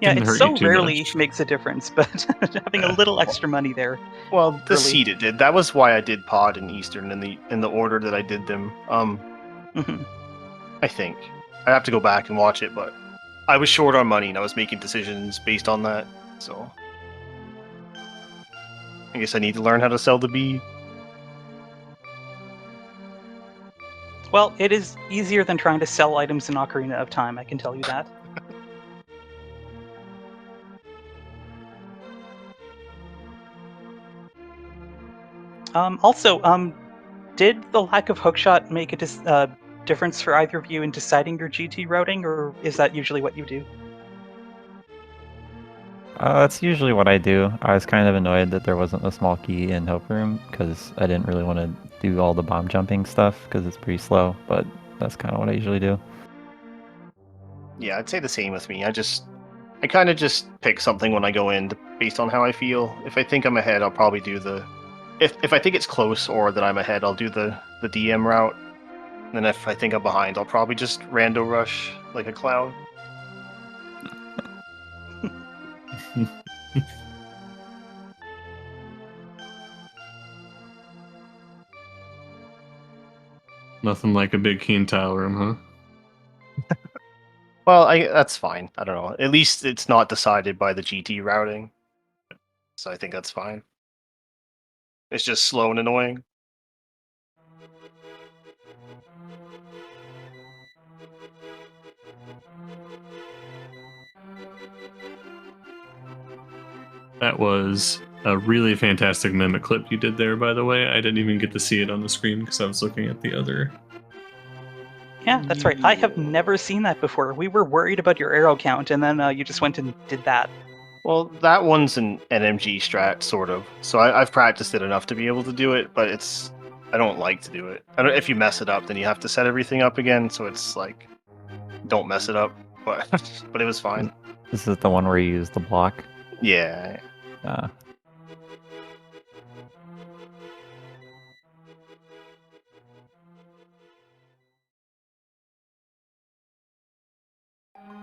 Yeah, Didn't it hurt so you too rarely much. makes a difference, but having a little extra money there. Well, the Really? seed it did. That was why I did pod and Eastern in the order that I did them. Mhm. I think I have to go back and watch it, but I was short on money and I was making decisions based on that. So I guess I need to learn how to sell the bee. Well, it is easier than trying to sell items in Ocarina of Time, I can tell you that. Also, did the lack of hookshot make a difference for either of you in deciding your GT routing, or is that usually what you do? That's usually what I do. I was kind of annoyed that there wasn't a small key in Hope Room because I didn't really want to do all the bomb jumping stuff because it's pretty slow, but that's kind of what I usually do. Yeah, I'd say the same with me. I kind of just pick something when I go in based on how I feel. If I think I'm ahead, I'll probably do the. If I think it's close or that I'm ahead, I'll do the DM route. And then if I think I'm behind, I'll probably just rando rush like a clown. Nothing like a big keen tile room, huh? Well, that's fine. I don't know. At least it's not decided by the GT routing, so I think that's fine. It's just slow and annoying. That was a really fantastic mimic clip you did there, by the way. I didn't even get to see it on the screen because I was looking at the other. Yeah, that's right. I have never seen that before. We were worried about your arrow count, and then you just went and did that. Well, that one's an NMG strat, sort of. So I've practiced it enough to be able to do it, but I don't like to do it. If you mess it up, then you have to set everything up again. So it's like, don't mess it up. But but it was fine. This is the one where you use the block. Yeah.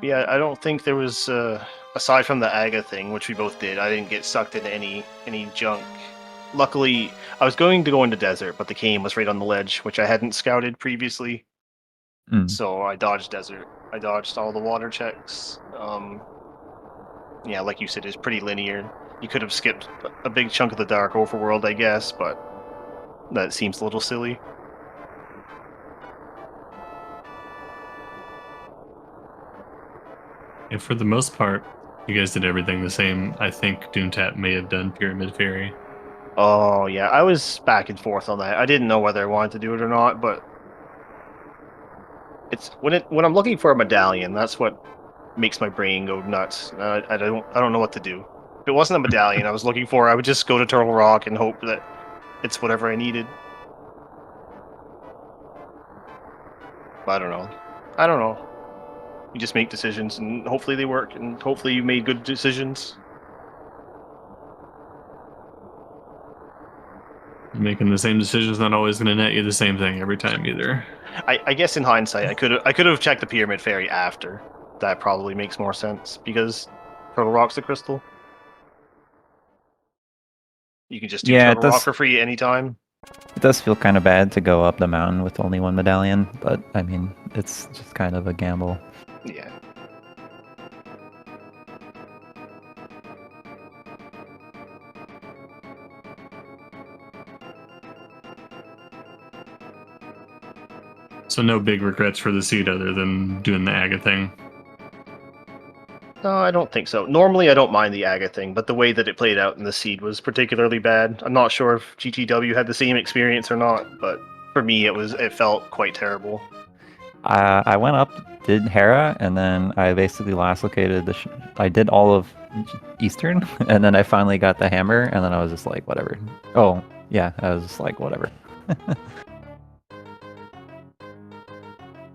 Yeah, I don't think there was aside from the Aga thing, which we both did. I didn't get sucked into any junk. Luckily, I was going to go into desert, but the cane was right on the ledge, which I hadn't scouted previously. So I dodged desert. I dodged all the water checks. Yeah, like you said, it's pretty linear. You could have skipped a big chunk of the dark overworld, I guess, but that seems a little silly. And for the most part, you guys did everything the same. I think Doomtap may have done Pyramid Fairy. Oh yeah, I was back and forth on that. I didn't know whether I wanted to do it or not, but it's when I'm looking for a medallion, that's what makes my brain go nuts. I don't know what to do. If it wasn't a medallion I was looking for, I would just go to Turtle Rock and hope that it's whatever I needed. But I don't know. I don't know. You just make decisions, and hopefully they work, and hopefully you made good decisions. Making the same decision's not always going to net you the same thing every time either. I guess in hindsight, I could have checked the Pyramid Fairy after. That probably makes more sense because Turtle Rock's the crystal. You can just do Yeah, Turtle Rock for free anytime. It does feel kind of bad to go up the mountain with only one medallion, but I mean, it's just kind of a gamble. Yeah. So no big regrets for the seed other than doing the Aga thing. No, I don't think so. Normally, I don't mind the Aga thing, but the way that it played out in the seed was particularly bad. I'm not sure if GTW had the same experience or not, but for me, it felt quite terrible. I went up, did Hera, and then I basically last located I did all of Eastern, and then I finally got the hammer, and then I was just like, whatever. Oh, yeah, I was just like, whatever.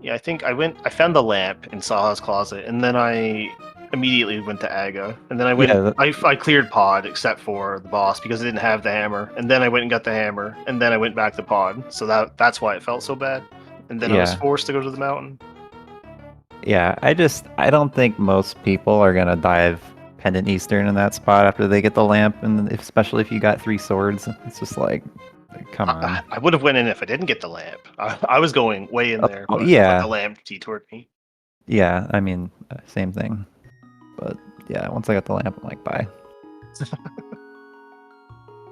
Yeah, I think I found the lamp in Saha's closet, and then I immediately went to Aga, and then I went. Yeah, I cleared Pod except for the boss because I didn't have the hammer, and then I went and got the hammer, and then I went back to Pod. So that's why it felt so bad, and then I was forced to go to the mountain. Yeah, I don't think most people are gonna dive Pendant Eastern in that spot after they get the lamp, and especially if you got 3 swords, it's just like, come on. I would have went in if I didn't get the lamp. I was going way in there, but the lamp detoured me. Yeah, I mean, same thing. But yeah, once I got the lamp, I'm like, bye.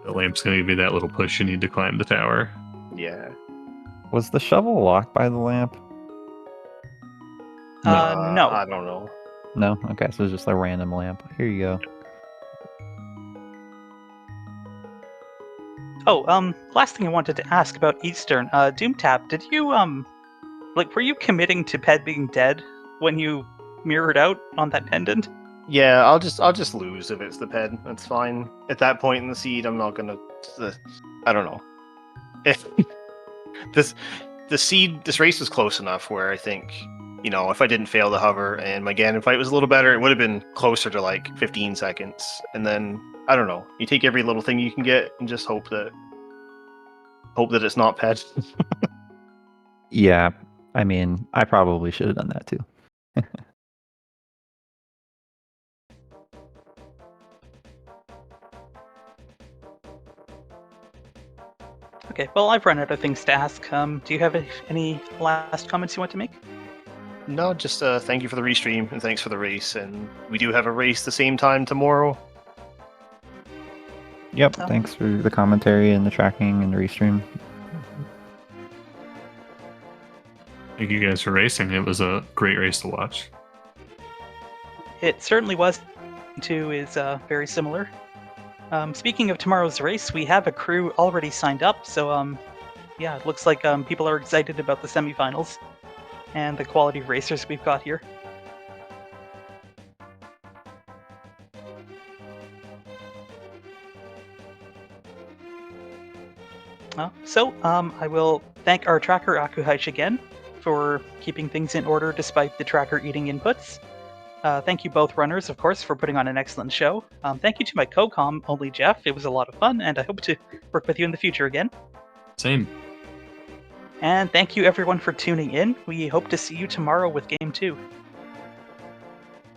The lamp's going to give you that little push you need to climb the tower. Yeah. Was the shovel locked by the lamp? No. I don't know. No? Okay, so it's just a random lamp. Here you go. Oh, last thing I wanted to ask about Eastern. Doomtap, did you, were you committing to Ped being dead when you mirrored out on that pendant? Yeah, I'll just lose if it's the ped. That's fine. At that point in the seed, I'm not gonna. I don't know. If this race was close enough where I think, if I didn't fail the hover and my Ganon fight was a little better, it would have been closer to like 15 seconds. And then I don't know. You take every little thing you can get and just hope that it's not ped. Yeah, I mean, I probably should have done that too. Okay, well, I've run out of things to ask. Do you have any last comments you want to make? No, just thank you for the restream and thanks for the race. And we do have a race the same time tomorrow. Yep, thanks for the commentary and the tracking and the restream. Thank you guys for racing. It was a great race to watch. It certainly was. 2 is very similar. Speaking of tomorrow's race, we have a crew already signed up, so yeah, it looks like people are excited about the semifinals and the quality of racers we've got here. I will thank our tracker Akuhaish again for keeping things in order despite the tracker eating inputs. Thank you both runners, of course, for putting on an excellent show. Thank you to my co-com, Only Jeff. It was a lot of fun, and I hope to work with you in the future again. Same. And thank you everyone for tuning in. We hope to see you tomorrow with Game 2.